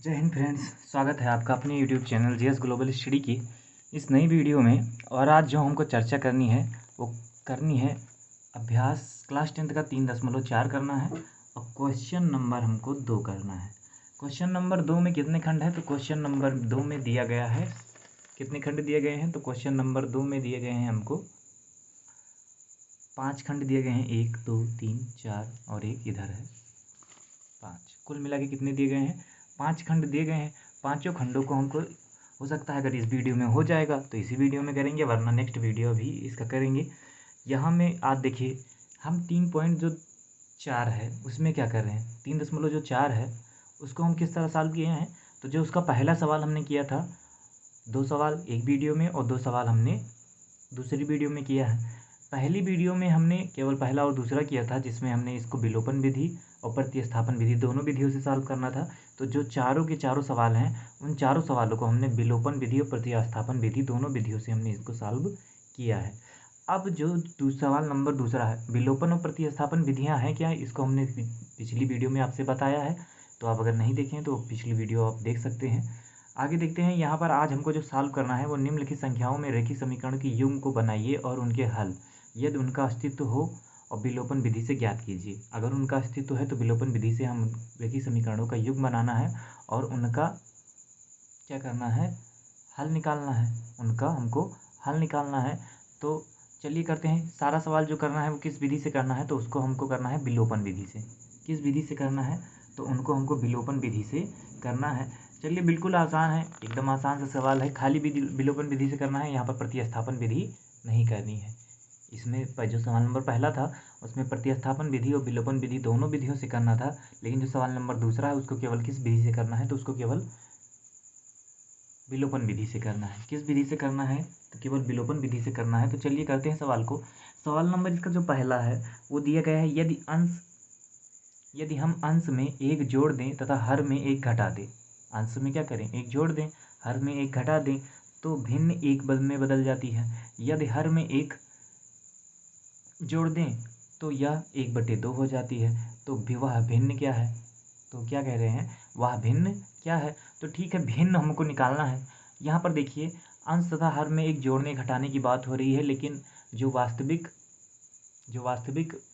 जय हिंद फ्रेंड्स, स्वागत है आपका अपने YouTube channel JS global study की इस नई वीडियो में। और आज जो हमको चर्चा करनी है वो करनी है अभ्यास क्लास 10th का 3.4 करना है और क्वेश्चन नंबर हमको 2 करना है। क्वेश्चन नंबर 2 में कितने खंड है? तो क्वेश्चन नंबर 2 में दिया गया है कितने खंड दिए गए हैं? तो क्वेश्चन नंबर 2 में दिए गए हैं हमको 5 खंड दिए गए हैं। 1 2 3 4 और एक इधर है 5। कुल मिला के कितने दिए गए हैं? 5 खंड दिए गए हैं। पांचों खंडों को हमको हो सकता है अगर इस वीडियो में हो जाएगा तो इसी वीडियो में करेंगे, वरना नेक्स्ट वीडियो भी इसका करेंगे। यहाँ में आज देखिए हम 3.4 है उसमें क्या कर रहे हैं, 3.4 है उसको हम किस तरह सॉल्व किए हैं। तो जो उसका पहला सवाल हमने किया था, 2 सवाल एक वीडियो में और 2 सवाल हमने दूसरी वीडियो में किया है। पहली वीडियो में हमने केवल पहला और दूसरा किया था, जिसमें हमने इसको विलोपन विधि और प्रतिस्थापन विधि दोनों विधियों से सॉल्व करना था। तो जो चारों के चारों सवाल हैं उन चारों सवालों को हमने विलोपन विधि और प्रतिस्थापन विधि दोनों विधियों से हमने इसको सॉल्व किया है। अब जो सवाल नंबर दूसरा है, विलोपन और प्रतिस्थापन विधियाँ हैं क्या, इसको हमने पिछली वीडियो में आपसे बताया है। तो आप अगर नहीं देखें तो पिछली वीडियो आप देख सकते हैं। आगे देखते हैं। यहाँ पर आज हमको जो सॉल्व करना है वो निम्नलिखित संख्याओं में रेखीय समीकरण की युग्म को बनाइए और उनके हल यदि उनका अस्तित्व हो और विलोपन विधि से ज्ञात कीजिए। अगर उनका अस्तित्व है तो विलोपन विधि से हम रेखीय समीकरणों का युग्म बनाना है और उनका क्या करना है, हल निकालना है। उनका हमको हल निकालना है। तो चलिए करते हैं। सारा सवाल जो करना है वो किस विधि से करना है, तो उसको हमको करना है विलोपन विधि से। किस विधि से करना है, तो उनको हमको विलोपन विधि से करना है। चलिए, बिल्कुल आसान है, एकदम आसान सा सवाल है। खाली विलोपन विधि से करना है, यहाँ पर प्रतिस्थापन विधि नहीं करनी है। इसमें जो सवाल नंबर पहला था उसमें प्रतिस्थापन विधि और विलोपन विधि दोनों विधियों से करना था, लेकिन जो सवाल नंबर दूसरा है उसको केवल किस विधि से करना है, तो उसको केवल विलोपन विधि से करना है। किस विधि से करना है, तो केवल विलोपन विधि से करना है। तो चलिए करते हैं सवाल को। सवाल नंबर इसका जो पहला है वो दिया गया है, यदि हम अंश में एक जोड़ दें तथा हर में एक घटा दें। अंश में क्या करें, एक जोड़ दें, हर में एक घटा दें तो भिन्न एक में बदल जाती है। यदि हर में एक जोड़ दें तो यह 1/2 हो जाती है। तो वह भिन्न क्या है, तो क्या कह रहे हैं, वह भिन्न क्या है। तो ठीक है, भिन्न हमको निकालना है। यहाँ पर देखिए अंश तथा हर में एक जोड़ने घटाने की बात हो रही है, लेकिन जो वास्तविक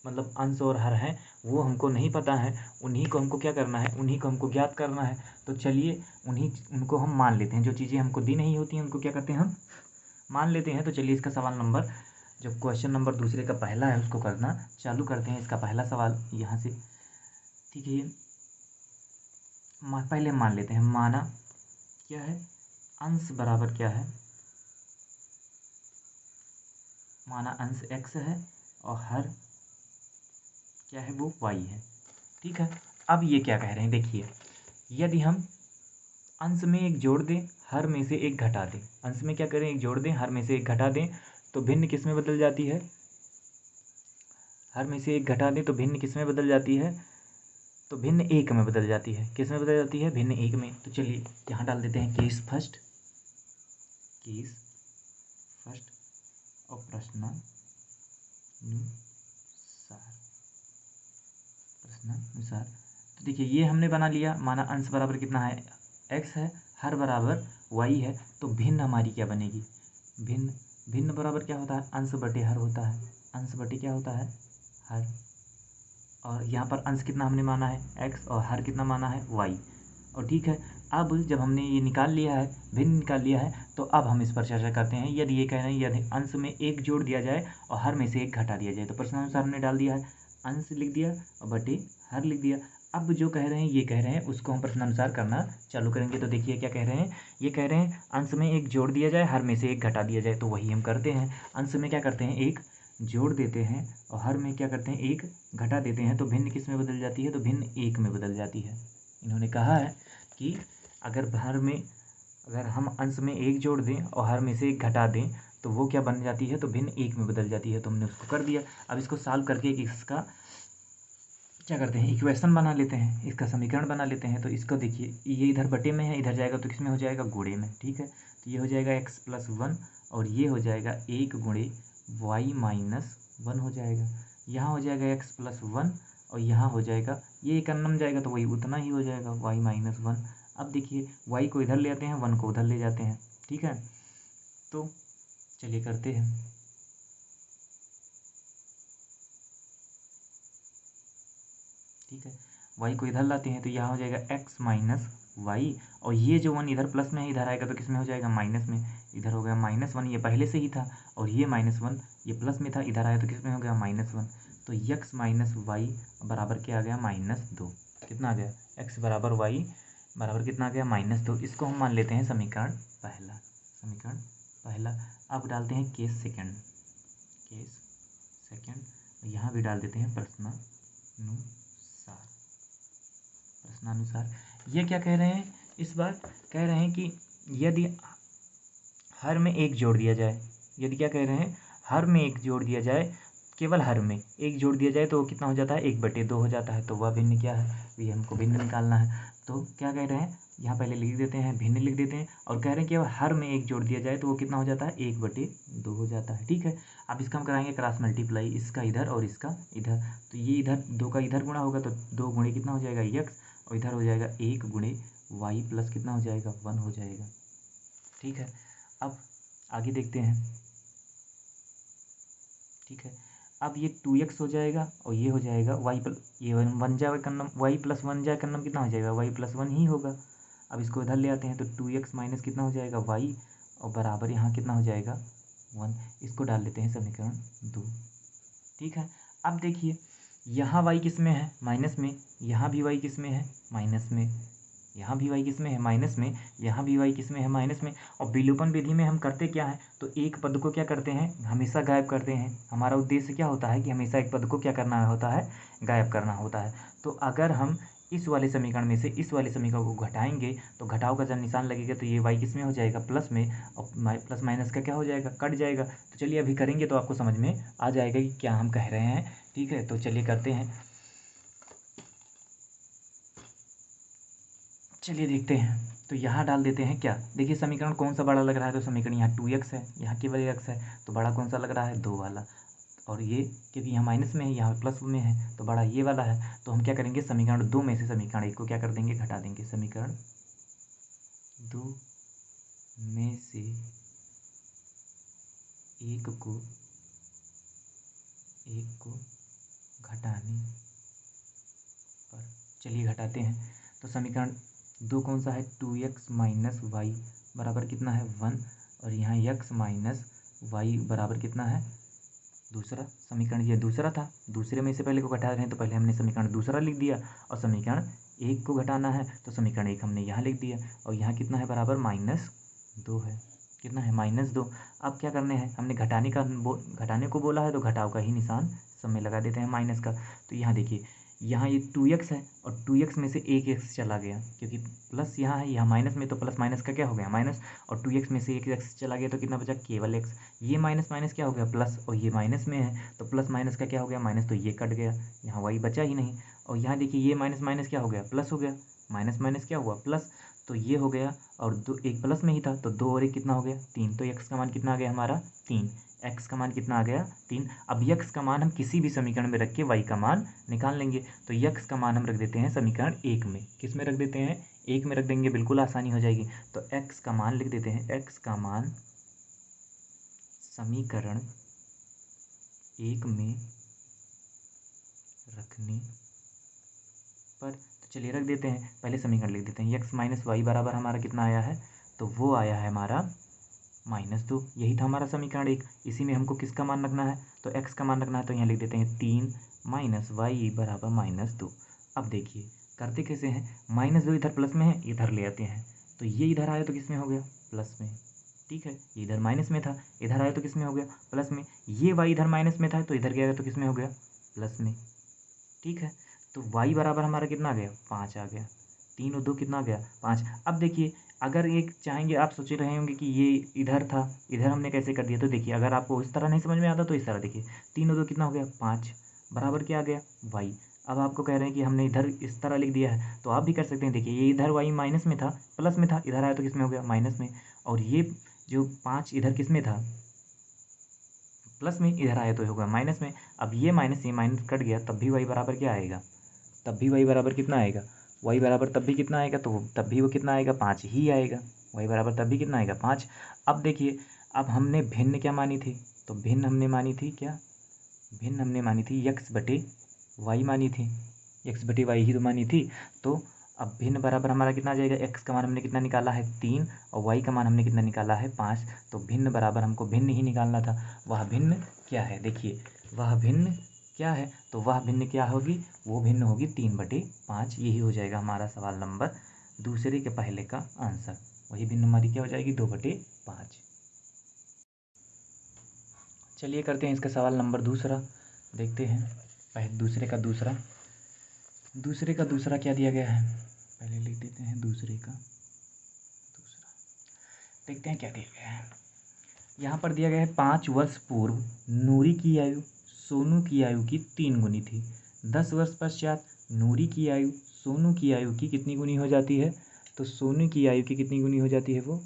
मतलब अंश और हर हैं वो हमको नहीं पता है। उन्हीं को हमको क्या करना है, उन्हीं को हमको ज्ञात करना है। तो चलिए उनको हम मान लेते हैं। जो चीज़ें हमको दी नहीं होती हैं उनको क्या करते हैं, हम मान लेते हैं। तो चलिए इसका सवाल नंबर जो क्वेश्चन नंबर दूसरे का पहला है उसको करना चालू करते हैं। इसका पहला सवाल यहाँ से, ठीक है, पहले मान लेते हैं। माना क्या है, अंश बराबर क्या है, माना अंश x है और हर क्या है, वो y है। ठीक है, अब ये क्या कह रहे हैं, देखिए यदि हम अंश में एक जोड़ दें, हर में से एक घटा दें। अंश में क्या करें, एक जोड़ दें, हर में से एक घटा दें तो भिन्न किस में बदल जाती है, हर में से एक घटा दें तो भिन्न किस में बदल जाती है, तो भिन्न एक में बदल जाती है। किस में बदल जाती है, भिन्न एक में। तो चलिए यहाँ डाल देते हैं केस फर्स्ट और प्रश्नानुसार। तो देखिए ये हमने बना लिया। माना अंश बराबर कितना है, x है, हर बराबर y है। तो भिन्न हमारी क्या बनेगी, भिन्न बराबर क्या होता है, अंश बटे हर होता है। अंश बटे क्या होता है, हर। और यहाँ पर अंश कितना हमने माना है, x, और हर कितना माना है, y। और ठीक है, अब जब हमने ये निकाल लिया है, भिन्न निकाल लिया है, तो अब हम इस पर चर्चा करते हैं। यदि ये कह रहे हैं यदि अंश में एक जोड़ दिया जाए और हर में से एक घटा दिया जाए, तो प्रश्नानुसार हमने डाल दिया है, अंश लिख दिया और बटे हर लिख दिया। अब जो कह रहे हैं, ये कह रहे हैं उसको हम प्रश्नानुसार करना चालू करेंगे। तो देखिए क्या कह रहे हैं, ये कह रहे हैं अंश में एक जोड़ दिया जाए, हर में से एक घटा दिया जाए। तो वही हम करते हैं। अंश में क्या करते हैं, एक जोड़ देते हैं और हर में क्या करते हैं, एक घटा देते हैं। तो भिन्न किस में बदल जाती है, तो भिन्न एक में बदल जाती है। इन्होंने कहा है कि अगर हम अंश में एक जोड़ दें और हर में से एक घटा दें तो वो क्या बन जाती है, तो भिन्न एक में बदल जाती है। तो हमने उसको कर दिया। अब इसको सॉल्व करके इसका क्या करते हैं, इक्वेशन बना लेते हैं, इसका समीकरण बना लेते हैं। तो इसको देखिए, ये इधर बटे में है, इधर जाएगा तो किस में हो जाएगा, गुणे में। ठीक है, तो ये हो जाएगा x+1 और ये हो जाएगा 1 गुणे y-1 हो जाएगा। यहाँ हो जाएगा x+1 और यहाँ हो जाएगा, ये एक अननोन जाएगा तो वही उतना ही हो जाएगा y-1। अब देखिए y को इधर ले आते हैं, 1 को उधर ले जाते हैं, ठीक है। तो चलिए करते हैं। ठीक है, y को इधर लाते हैं तो यहाँ हो जाएगा x माइनस वाई, और ये जो 1 इधर प्लस में है इधर आएगा तो किस में हो जाएगा, माइनस में। इधर हो गया -1, ये पहले से ही था, और ये -1 ये प्लस में था, इधर आया तो किस में हो गया, -1। तो x माइनस वाई बराबर क्या आ गया, -2। कितना आ गया, x बराबर वाई बराबर कितना आ गया, -2। इसको हम मान लेते हैं समीकरण पहला। समीकरण पहला। अब डालते हैं केस सेकंड। केस सेकंड यहाँ भी डाल देते हैं प्रश्नानुसार। प्रश्नानुसार ये क्या कह रहे हैं, इस बार कह रहे हैं कि यदि हर में एक जोड़ दिया जाए, यदि क्या कह रहे हैं, हर में एक जोड़ दिया जाए, केवल हर में एक जोड़ दिया जाए तो वो कितना हो जाता है, 1/2 हो जाता है। तो वह भिन्न क्या है, ये हमको भिन्न निकालना है। तो क्या कह रहे हैं, यहाँ पहले लिख देते हैं, भिन्न लिख देते हैं, और कह रहे हैं कि अब हर में एक जोड़ दिया जाए तो वो कितना हो जाता है, 1/2 हो जाता है। ठीक है, अब इसका हम कराएंगे क्रॉस मल्टीप्लाई, इसका इधर और इसका इधर। तो ये इधर 2 का इधर गुणा होगा तो 2 गुणे कितना हो जाएगा, x, और इधर हो जाएगा 1 गुणे y प्लस कितना हो जाएगा, 1 हो जाएगा। ठीक है, अब आगे देखते हैं। ठीक है, अब ये 2x हो जाएगा और ये हो जाएगा y ये 1 जाए कन्नम, y प्लस 1 जाए कन्नम कितना हो जाएगा, y प्लस 1 ही होगा। अब इसको इधर ले आते हैं तो 2x माइनस कितना हो जाएगा, y, और बराबर यहाँ कितना हो जाएगा, 1। इसको डाल देते हैं समीकरण 2। ठीक है, अब देखिए यहाँ y किस में है, माइनस में, यहाँ भी y किस में है, माइनस में, यहाँ भी y किस में है, माइनस में, यहाँ भी y किस में है, माइनस में। और विलोपन विधि में हम करते क्या है, तो एक पद को क्या करते हैं, हमेशा गायब करते हैं। हमारा उद्देश्य क्या होता है कि हमेशा एक पद को क्या करना होता है, गायब करना होता है। तो अगर हम इस वाले समीकरण में से इस वाले समीकरण को घटाएंगे तो घटाव का जब निशान लगेगा तो ये y किस में हो जाएगा, प्लस में, और प्लस माइनस का क्या हो जाएगा, कट जाएगा। तो चलिए अभी करेंगे तो आपको समझ में आ जाएगा कि क्या हम कह रहे हैं। ठीक है, तो चलिए करते हैं। चलिए देखते हैं, तो यहाँ डाल देते हैं क्या, देखिए समीकरण कौन सा बड़ा लग रहा है, तो समीकरण यहाँ 2x है, यहाँ केवल x है, तो बड़ा कौन सा लग रहा है, 2 वाला। और ये क्योंकि यहाँ माइनस में है, यहाँ प्लस में है, तो बड़ा ये वाला है। तो हम क्या करेंगे, समीकरण 2 में से समीकरण 1 को क्या कर देंगे, घटा देंगे। समीकरण 2 में से 1 को घटाने पर, चलिए घटाते हैं। तो समीकरण 2 कौन सा है, 2x माइनस वाई बराबर कितना है, 1, और यहाँ x माइनस वाई बराबर कितना है, दूसरा। समीकरण ये दूसरा था, दूसरे में से पहले को घटा रहे हैं तो पहले हमने समीकरण दूसरा लिख दिया, और समीकरण 1 को घटाना है तो समीकरण 1 हमने यहाँ लिख दिया, और यहाँ कितना है, बराबर -2 है। कितना है, -2। अब क्या करने हैं, हमने घटाने को बोला है तो घटाव का ही निशान सब में लगा देते हैं, माइनस का। तो यहाँ देखिए, यहाँ ये 2x है और 2x में से एक x चला गया, क्योंकि प्लस यहाँ है, यहाँ माइनस में, तो प्लस माइनस का क्या हो गया, माइनस, और 2x में से एक x चला गया तो कितना बचा, केवल x। ये माइनस माइनस क्या हो गया, प्लस, और ये माइनस में है तो प्लस माइनस का क्या हो गया, माइनस, तो ये कट गया, यहाँ y बचा ही नहीं। और यहाँ देखिए ये माइनस माइनस क्या हो गया, प्लस हो गया, माइनस माइनस क्या हुआ, प्लस, तो ये हो गया, और दो एक प्लस में ही था तो 2 और 1 कितना हो गया, 3। तो x का मान कितना आ गया हमारा, 3। x का मान कितना आ गया, 3। अब x का मान हम किसी भी समीकरण में रख के y का मान निकाल लेंगे। तो x का मान हम रख देते हैं समीकरण 1 में, किस में रख देते हैं, 1 में रख देंगे, बिल्कुल आसानी हो जाएगी। तो x का मान लिख देते हैं, x का मान समीकरण 1 में रखने पर, तो चलिए रख देते हैं, पहले समीकरण लिख देते हैं। x माइनस वाई बराबर हमारा कितना आया है, तो वो आया है हमारा -2। यही था हमारा समीकरण 1। इसी में हमको किसका मान रखना है, तो x का मान रखना है, तो यहाँ लिख देते हैं 3 माइनस वाई बराबर -2। अब देखिए करते कैसे हैं, -2 इधर प्लस में है, इधर ले आते हैं, तो ये इधर आया तो किस में हो गया, प्लस में। ठीक है, ये इधर माइनस में था, इधर आया तो किस में हो गया, प्लस में। ये y इधर माइनस में था तो इधर गया तो किस में हो गया, प्लस में। ठीक है, तो y बराबर हमारा कितना आ गया, 5 आ गया। 3 और 2 कितना आ गया, 5। अब देखिए अगर एक चाहेंगे, आप सोच रहे होंगे कि ये इधर था, इधर हमने कैसे कर दिया, तो देखिए अगर आपको इस तरह नहीं समझ में आता तो इस तरह देखिए, 3 और 2 कितना हो गया, 5, बराबर क्या आ गया, y। अब आपको कह रहे हैं कि हमने इधर इस तरह लिख दिया है, तो आप भी कर सकते हैं। देखिए ये इधर y माइनस में था, प्लस में था, इधर आया तो किस में हो गया, माइनस में। और ये जो 5 इधर किस में था, प्लस में, इधर आया तो होगा माइनस में। अब ये माइनस कट गया, तब भी y बराबर क्या आएगा, तब भी y बराबर कितना आएगा, y बराबर तब भी कितना आएगा, तो तब भी वो कितना आएगा, 5 ही आएगा। y बराबर तब भी कितना आएगा, 5। अब देखिए, अब हमने भिन्न क्या मानी थी, तो भिन्न हमने मानी थी क्या, भिन्न हमने मानी थी x बटे वाई मानी थी, x बटे वाई ही तो मानी थी। तो अब भिन्न बराबर हमारा कितना आ जाएगा, x का मान हमने कितना निकाला है 3 और y का मान हमने कितना निकाला है 5। तो भिन्न बराबर हमको भिन्न ही निकालना था। वह भिन्न क्या है, देखिए वह भिन्न क्या है, तो वह भिन्न क्या होगी, वो भिन्न होगी 3/5। यही हो जाएगा हमारा सवाल नंबर दूसरे के पहले का आंसर। वही भिन्न हमारी क्या हो जाएगी, 2/5। चलिए करते हैं इसका सवाल नंबर दूसरा, देखते हैं पहले दूसरे का दूसरा क्या दिया गया है, पहले लिख देते हैं दूसरे का दूसरा, देखते हैं क्या दिया गया है। यहाँ पर दिया गया है 5 वर्ष पूर्व नूरी की आयु सोनू की आयु की 3 गुनी थी। 10 वर्ष पश्चात नूरी की आयु सोनू की आयु की कितनी गुनी हो जाती है, तो सोनू की आयु की कितनी गुनी हो जाती है वो,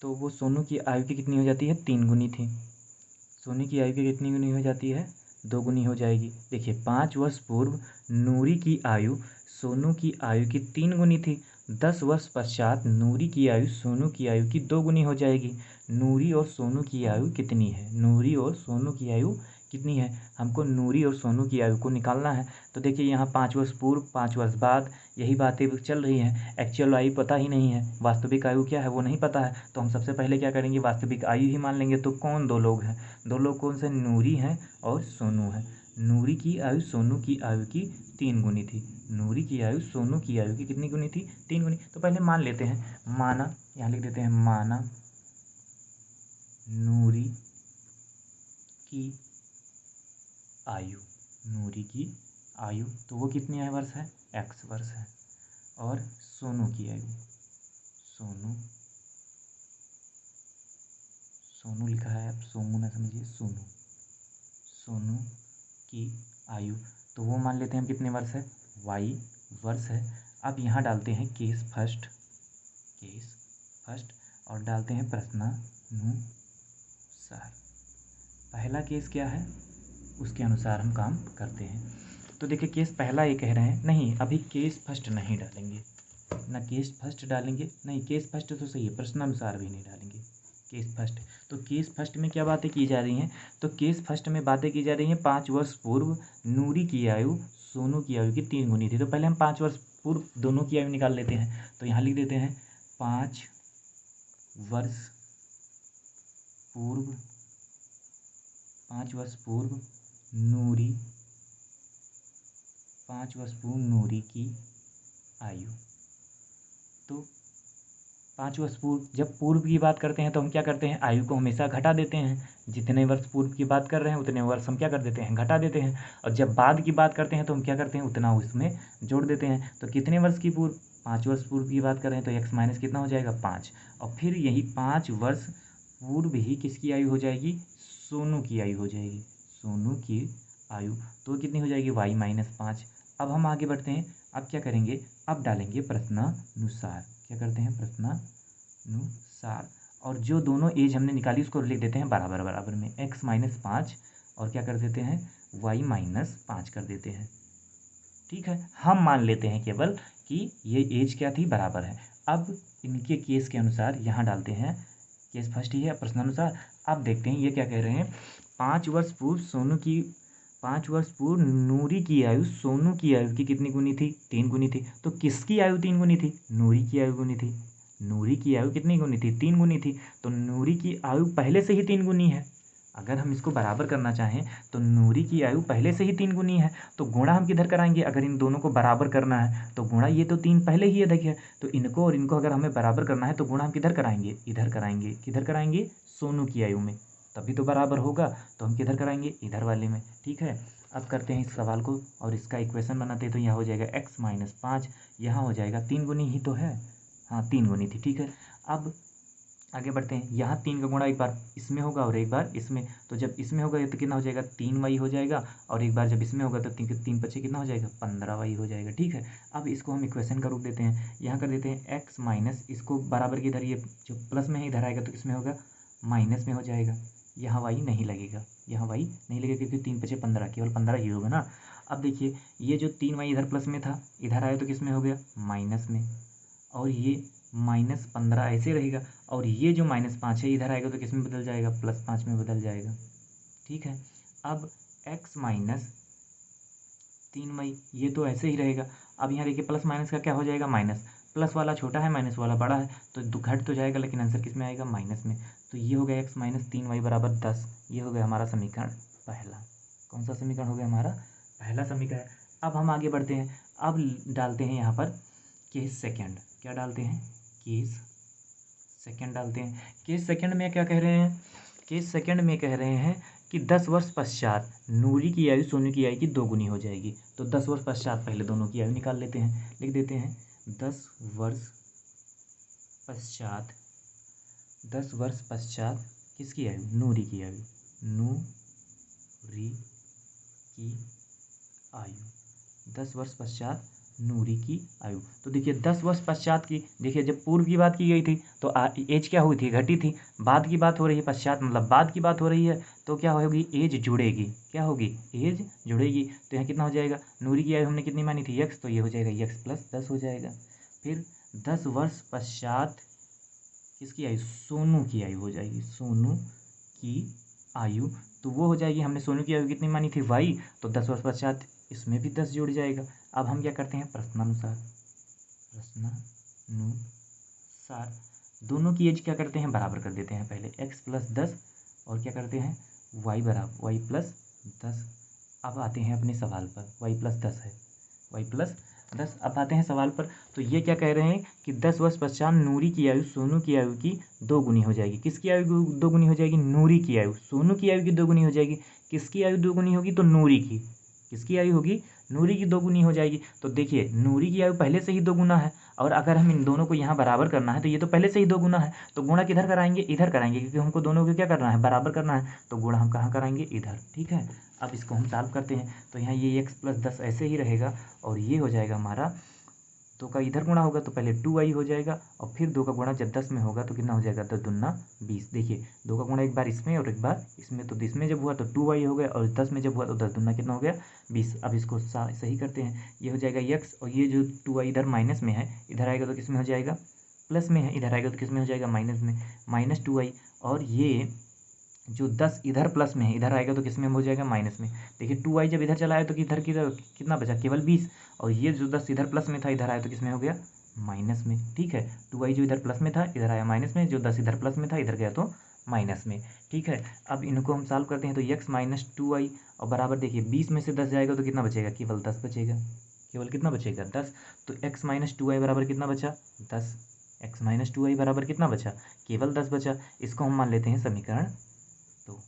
तो वो सोनू की आयु की कितनी हो जाती है, 3 गुनी थी। सोनू की आयु की कितनी गुनी हो जाती है, 2 गुनी हो जाएगी। देखिए 5 वर्ष पूर्व नूरी की आयु सोनू की आयु की 3 गुनी थी। 10 वर्ष पश्चात नूरी की आयु सोनू की आयु की 2 गुनी हो जाएगी। नूरी और सोनू की आयु कितनी है, नूरी और सोनू की आयु कितनी है, हमको नूरी और सोनू की आयु को निकालना है। तो देखिए यहाँ 5 वर्ष पूर्व 5 वर्ष बाद, यही बातें चल रही हैं। एक्चुअल आयु पता ही नहीं है, वास्तविक आयु क्या है वो नहीं पता है, तो हम सबसे पहले क्या करेंगे, वास्तविक आयु ही मान लेंगे। तो कौन दो लोग हैं, दो लोग कौन से, नूरी हैं और सोनू है। नूरी की आयु सोनू की आयु की 3 गुनी थी। नूरी की आयु सोनू की आयु की कितनी गुनी थी, 3 गुनी। तो पहले मान लेते हैं, माना, यहाँ लिख देते हैं माना नूरी की आयु, नूरी की आयु तो वो कितनी है वर्ष है, x वर्ष है। और सोनू की आयु, सोनू लिखा है, आप सोनू ना समझिए, सोनू की आयु तो वो मान लेते हैं हम कितने वर्ष है, y वर्ष है। अब यहाँ डालते हैं केस फर्स्ट और डालते हैं प्रश्नानुसार। पहला केस क्या है उसके अनुसार हम काम करते हैं। तो देखिए केस पहला ये कह रहे हैं, नहीं अभी केस फर्स्ट नहीं डालेंगे, ना केस फर्स्ट डालेंगे, नहीं केस फर्स्ट तो सही है, प्रश्नानुसार भी नहीं डालेंगे, केस फर्स्ट। तो केस फर्स्ट में क्या बातें की जा रही हैं, तो केस फर्स्ट में बातें की जा रही हैं 5 वर्ष पूर्व नूरी की आयु सोनू की आयु की 3 गुनी थी। तो पहले हम 5 वर्ष पूर्व दोनों की आयु निकाल लेते हैं। तो यहाँ लिख देते हैं 5 वर्ष पूर्व नूरी, 5 वर्ष पूर्व नूरी की आयु। तो 5 वर्ष पूर्व, जब पूर्व की बात करते हैं तो हम क्या करते हैं, आयु को हमेशा घटा देते हैं। जितने वर्ष पूर्व की बात कर रहे हैं उतने वर्ष हम क्या कर देते हैं, घटा देते हैं। और जब बाद की बात करते हैं तो हम क्या करते हैं, उतना उसमें जोड़ देते हैं। तो कितने वर्ष की पूर्व, 5 वर्ष पूर्व की बात कर रहे हैं तो x माइनस कितना हो जाएगा, 5। और फिर यही 5 वर्ष पूर्व ही किसकी आयु हो जाएगी, सोनू की आयु हो जाएगी, सोनू की आयु तो कितनी हो जाएगी, y माइनस 5। अब हम आगे बढ़ते हैं, अब क्या करेंगे, अब डालेंगे प्रश्नानुसार। क्या करते हैं, प्रश्नानुसार। और जो दोनों एज हमने निकाली उसको लिख देते हैं बराबर बराबर में, x माइनस 5 और क्या कर देते हैं, y माइनस 5 कर देते हैं। ठीक है, हम मान लेते हैं केवल कि ये एज क्या थी, बराबर है। अब इनके केस के अनुसार यहाँ डालते हैं, केस फर्स्ट ही है, प्रश्नानुसार। अब देखते हैं ये क्या कह रहे हैं, 5 वर्ष पूर्व नूरी की आयु सोनू की आयु की कितनी गुनी थी, 3 गुनी थी। तो किसकी आयु 3 गुनी थी, नूरी की आयु गुनी थी। नूरी की आयु कितनी गुनी थी, 3 गुनी थी। तो नूरी की आयु पहले से ही 3 गुनी है। अगर हम इसको बराबर करना चाहें तो नूरी की आयु पहले से ही 3 गुनी है, तो गुणा हम किधर कराएंगे, अगर इन दोनों को बराबर करना है तो गुणा, ये तो 3 पहले ही है देखिए, तो इनको और इनको अगर हमें बराबर करना है तो गुणा हम किधर कराएंगे, इधर कराएंगे। किधर कराएंगे, सोनू की आयु में, तभी तो बराबर होगा। तो हम किधर कराएंगे, इधर वाले में। ठीक है, अब करते हैं इस सवाल को और इसका इक्वेशन बनाते हैं। तो यहाँ हो जाएगा x माइनस 5, यहाँ हो जाएगा 3 गुनी ही तो है, हाँ 3 गुनी थी। ठीक है, अब आगे बढ़ते हैं। यहाँ 3 का गुणा एक बार इसमें होगा और एक बार इसमें, तो जब इसमें होगा तो कितना हो जाएगा, 3y हो जाएगा। और एक बार जब इसमें होगा तो 3 पचे कितना हो जाएगा, 15y हो जाएगा। ठीक है, अब इसको हम इक्वेशन का रूप देते हैं। यहाँ कर देते हैं x माइनस, इसको बराबर की इधर, ये जो प्लस में है इधर आएगा तो किसमें होगा, माइनस में हो जाएगा, यहाँ वाई नहीं लगेगा, यहाँ वाई नहीं लगेगा क्योंकि 3 पचे 15, केवल 15 ही होगा ना। अब देखिए ये जो 3 वाई इधर प्लस में था, इधर आया तो किस में हो गया, माइनस में, और ये -15 ऐसे रहेगा, और ये जो -5 है इधर आएगा तो किस में बदल जाएगा, +5 में बदल जाएगा। ठीक है, अब x माइनस 3y ये तो ऐसे ही रहेगा। अब यहाँ देखिए प्लस माइनस का क्या हो जाएगा, माइनस, प्लस वाला छोटा है माइनस वाला बड़ा है, तो घट तो जाएगा लेकिन आंसर किस में आएगा, माइनस में। तो ये हो गया x माइनस 3y बराबर 10। ये हो गया हमारा समीकरण पहला। कौन सा समीकरण हो गया हमारा, पहला समीकरण। अब हम आगे बढ़ते हैं, अब डालते हैं यहाँ पर केस सेकेंड। क्या डालते हैं, केस सेकेंड डालते हैं। केस सेकेंड में क्या कह रहे हैं, केस सेकेंड में कह रहे हैं कि 10 वर्ष पश्चात नूरी की आयु सोनू की आयु की 2 गुनी हो जाएगी। तो 10 वर्ष पश्चात पहले दोनों की आयु निकाल लेते हैं, लिख देते हैं 10 वर्ष पश्चात, 10 वर्ष पश्चात किसकी आयु, नूरी की आयु, नूरी की आयु, 10 वर्ष पश्चात नूरी की आयु। तो देखिए 10 वर्ष पश्चात की, देखिए जब पूर्व की बात की गई थी तो एज क्या हुई थी, घटी थी। बाद की बात हो रही है, पश्चात मतलब बाद की बात हो रही है, तो क्या होगी, एज जुड़ेगी। क्या होगी, एज जुड़ेगी। तो यहाँ कितना हो जाएगा, नूरी की आयु हमने कितनी मानी थी, x, तो ये हो जाएगा x + 10 हो जाएगा। फिर 10 वर्ष पश्चात किसकी आयु, सोनू की आयु हो जाएगी, सोनू की आयु। तो वो हो जाएगी, हमने सोनू की आयु कितनी मानी थी, y, तो 10 वर्ष पश्चात इसमें भी 10 जुड़ जाएगा। अब हम क्या करते हैं, प्रश्नानुसार दोनों की एज क्या करते हैं, बराबर कर देते हैं। पहले x + 10 और क्या करते हैं, y बराबर y + 10। अब आते हैं अपने सवाल पर, y + 10 है, y + 10। अब आते हैं सवाल पर, तो ये क्या कह रहे हैं कि 10 वर्ष पश्चात नूरी की आयु सोनू की आयु की 2 गुनी हो जाएगी। किसकी आयु 2 गुनी हो जाएगी, नूरी की आयु, सोनू की आयु की 2 गुनी हो जाएगी। किसकी आयु 2 गुनी होगी, तो नूरी की, किसकी आयु होगी, नूरी की 2 गुनी हो जाएगी। तो देखिए नूरी की आयु पहले से ही 2 गुना है, और अगर हम इन दोनों को यहाँ बराबर करना है तो ये तो पहले से ही 2 गुना है, तो गुणा किधर कराएंगे, इधर कराएंगे, क्योंकि हमको दोनों को क्या करना है, बराबर करना है। तो गुणा हम कहाँ कराएंगे, इधर। ठीक है, अब इसको हम सॉल्व करते हैं। तो यहाँ ये x + 10 ऐसे ही रहेगा, और ये हो जाएगा हमारा 2 का इधर गुणा होगा तो पहले 2y हो जाएगा, और फिर 2 का गुणा जब 10 में होगा तो कितना हो जाएगा, 10 दूना 20। देखिए 2 का गुणा एक बार इसमें और एक बार इसमें, तो इसमें जब हुआ तो 2y हो गया, और 10 में जब हुआ तो 10 दूना कितना हो गया, 20। अब इसको सही करते हैं, ये हो जाएगा x, और ये जो 2y इधर माइनस में है, इधर आएगा तो किस में हो जाएगा, प्लस में है, इधर आएगा तो किस में हो जाएगा, माइनस में, -2y। और ये जो 10 इधर प्लस में है, इधर आएगा तो किस में हो जाएगा, माइनस में। देखिए 2y जब इधर चला आया तो इधर कितना बचा, केवल 20, और ये जो 10 इधर प्लस में था, इधर आया तो किस में हो गया, माइनस में। ठीक है, 2y जो इधर प्लस में था, इधर आया माइनस में, जो 10 इधर प्लस में था, इधर गया तो माइनस में। ठीक है, अब इनको हम सॉल्व करते हैं, तो x - 2y और बराबर, देखिए 20 में से 10 जाएगा तो कितना बचेगा, केवल 10 बचेगा, केवल कितना बचेगा, 10। तो x - 2y बराबर कितना बचा, 10। x - 2y बराबर कितना बचा, केवल 10 बचा। इसको हम मान लेते हैं समीकरण 2,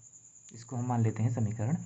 इसको हम मान लेते हैं समीकरण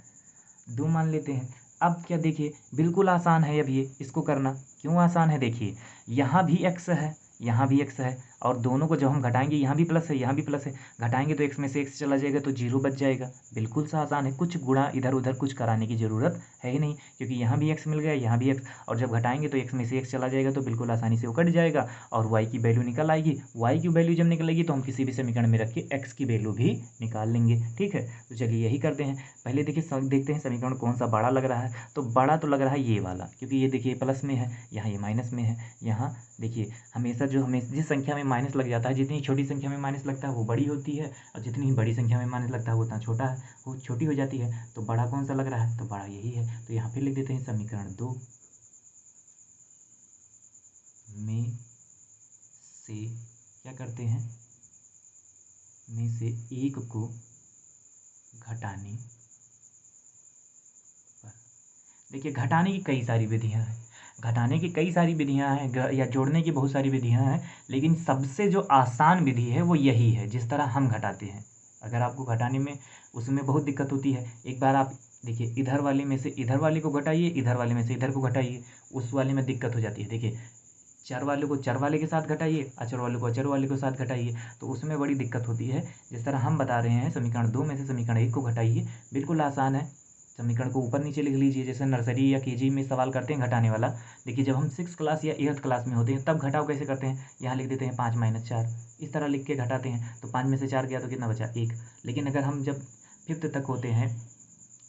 2 मान लेते हैं। अब क्या, देखिए बिल्कुल आसान है अब ये इसको करना। क्यों आसान है, देखिए यहाँ भी x है, यहाँ भी x है, और दोनों को जब हम घटाएंगे, यहाँ भी प्लस है, यहाँ भी प्लस है, घटाएंगे तो x में से x चला जाएगा तो 0 बच जाएगा। बिल्कुल सा आसान है, कुछ गुणा इधर उधर कुछ कराने की ज़रूरत है ही नहीं, क्योंकि यहाँ भी x मिल गया, यहाँ भी x, और जब घटाएंगे तो x में से x चला जाएगा तो बिल्कुल आसानी से वो कट जाएगा, और y की वैल्यू निकल आएगी। y की वैल्यू जब निकलेगी तो हम किसी भी समीकरण में रख के x की वैल्यू भी निकाल लेंगे। ठीक है, तो चलिए यही करते हैं। पहले देखिए देखते हैं समीकरण कौन सा बड़ा लग रहा है। तो बड़ा तो लग रहा है ये वाला, क्योंकि ये देखिए प्लस में है, यहाँ ये माइनस में है। यहाँ देखिए हमेशा जो हमें जिस संख्या में माइनस लग जाता है, जितनी छोटी संख्या में माइनस लगता है वो बड़ी होती है, और जितनी बड़ी संख्या में माइनस लगता है वो उतना छोटा है, वो छोटी हो जाती है। तो बड़ा कौन सा लग रहा है, तो बड़ा यही है। तो यहाँ फिर लिख देते हैं समीकरण 2 में से क्या करते हैं, में से एक को घटाने पर। देखिए घटाने की कई सारी विधियां हैं, घटाने की कई सारी विधियां हैं, या जोड़ने की बहुत सारी विधियां हैं, लेकिन सबसे जो आसान विधि है वो यही है, जिस तरह हम घटाते हैं। अगर आपको घटाने में उसमें बहुत दिक्कत होती है, एक बार आप देखिए इधर वाले में से इधर वाले को घटाइए, इधर वाले में से इधर को घटाइए, उस वाले में दिक्कत हो जाती है। देखिए चर वाले को चर वाले के साथ घटाइए, अचर वाले को अचर वाले के साथ घटाइए, तो उसमें बड़ी दिक्कत होती है। जिस तरह हम बता रहे हैं, समीकरण 2 में से समीकरण 1 को घटाइए, बिल्कुल आसान है। समीकरण को ऊपर नीचे लिख लीजिए। जैसे नर्सरी या केजी में सवाल करते हैं घटाने वाला, देखिए जब हम 6 क्लास या 8th क्लास में होते हैं तब घटाव कैसे करते हैं, यहाँ लिख देते हैं 5 - 4, इस तरह लिख के घटाते हैं। तो 5 में से 4 गया तो कितना बचा, 1। लेकिन अगर हम जब 5th तक होते हैं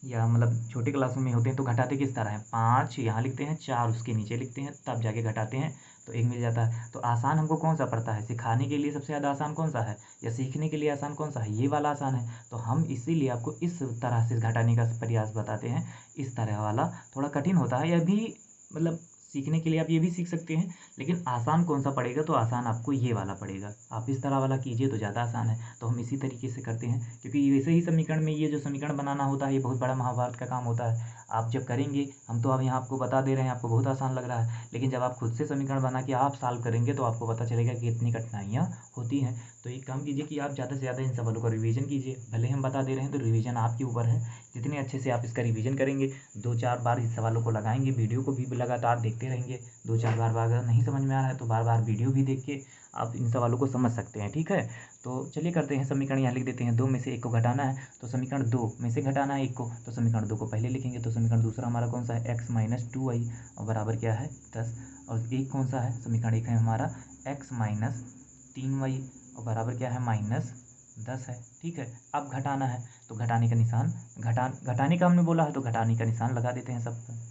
या मतलब छोटे क्लासों में होते हैं तो घटाते किस तरह है, 5 यहाँ लिखते हैं, 4 उसके नीचे लिखते हैं, तब जाके घटाते हैं तो 1 मिल जाता है। तो आसान हमको कौन सा पड़ता है, सिखाने के लिए सबसे ज़्यादा आसान कौन सा है या सीखने के लिए आसान कौन सा है, ये वाला आसान है। तो हम इसीलिए आपको इस तरह से घटाने का प्रयास बताते हैं। इस तरह वाला थोड़ा कठिन होता है, यह भी मतलब सीखने के लिए आप ये भी सीख सकते हैं, लेकिन आसान कौन सा पड़ेगा, तो आसान आपको ये वाला पड़ेगा। आप इस तरह वाला कीजिए तो ज़्यादा आसान है। तो हम इसी तरीके से करते हैं, क्योंकि वैसे ही समीकरण में ये जो समीकरण बनाना होता है ये बहुत बड़ा महाभारत का काम होता है। आप जब करेंगे, हम तो अब यहाँ आपको बता दे रहे हैं, आपको बहुत आसान लग रहा है, लेकिन जब आप खुद से समीकरण बना के आप सॉल्व करेंगे तो आपको पता चलेगा कि इतनी कठिनाइयाँ होती हैं। तो एक काम कीजिए कि आप ज़्यादा से ज़्यादा इन सवालों का रिवीजन कीजिए। भले हम बता दे रहे हैं तो रिवीजन आपके ऊपर है, जितने अच्छे से आप इसका रिवीजन करेंगे, 2-4 बार इस सवालों को लगाएंगे, वीडियो को भी लगातार देखते रहेंगे, 2-4 बार अगर नहीं समझ में आ रहा है तो बार बार वीडियो भी देख के आप इन सवालों को समझ सकते हैं। ठीक है, तो चलिए करते हैं। समीकरण यहाँ लिख देते हैं, 2 में से 1 को घटाना है, तो समीकरण 2 में से घटाना है 1 को, तो समीकरण 2 को पहले लिखेंगे। तो समीकरण दूसरा हमारा कौन सा है, x - 2y और बराबर क्या है 10। और एक कौन सा है, समीकरण 1 है हमारा x - 3y और बराबर क्या है -10 है। ठीक है, अब घटाना है तो घटाने का निशान, घटाने का हमने बोला है तो घटाने का निशान लगा देते हैं सब पर।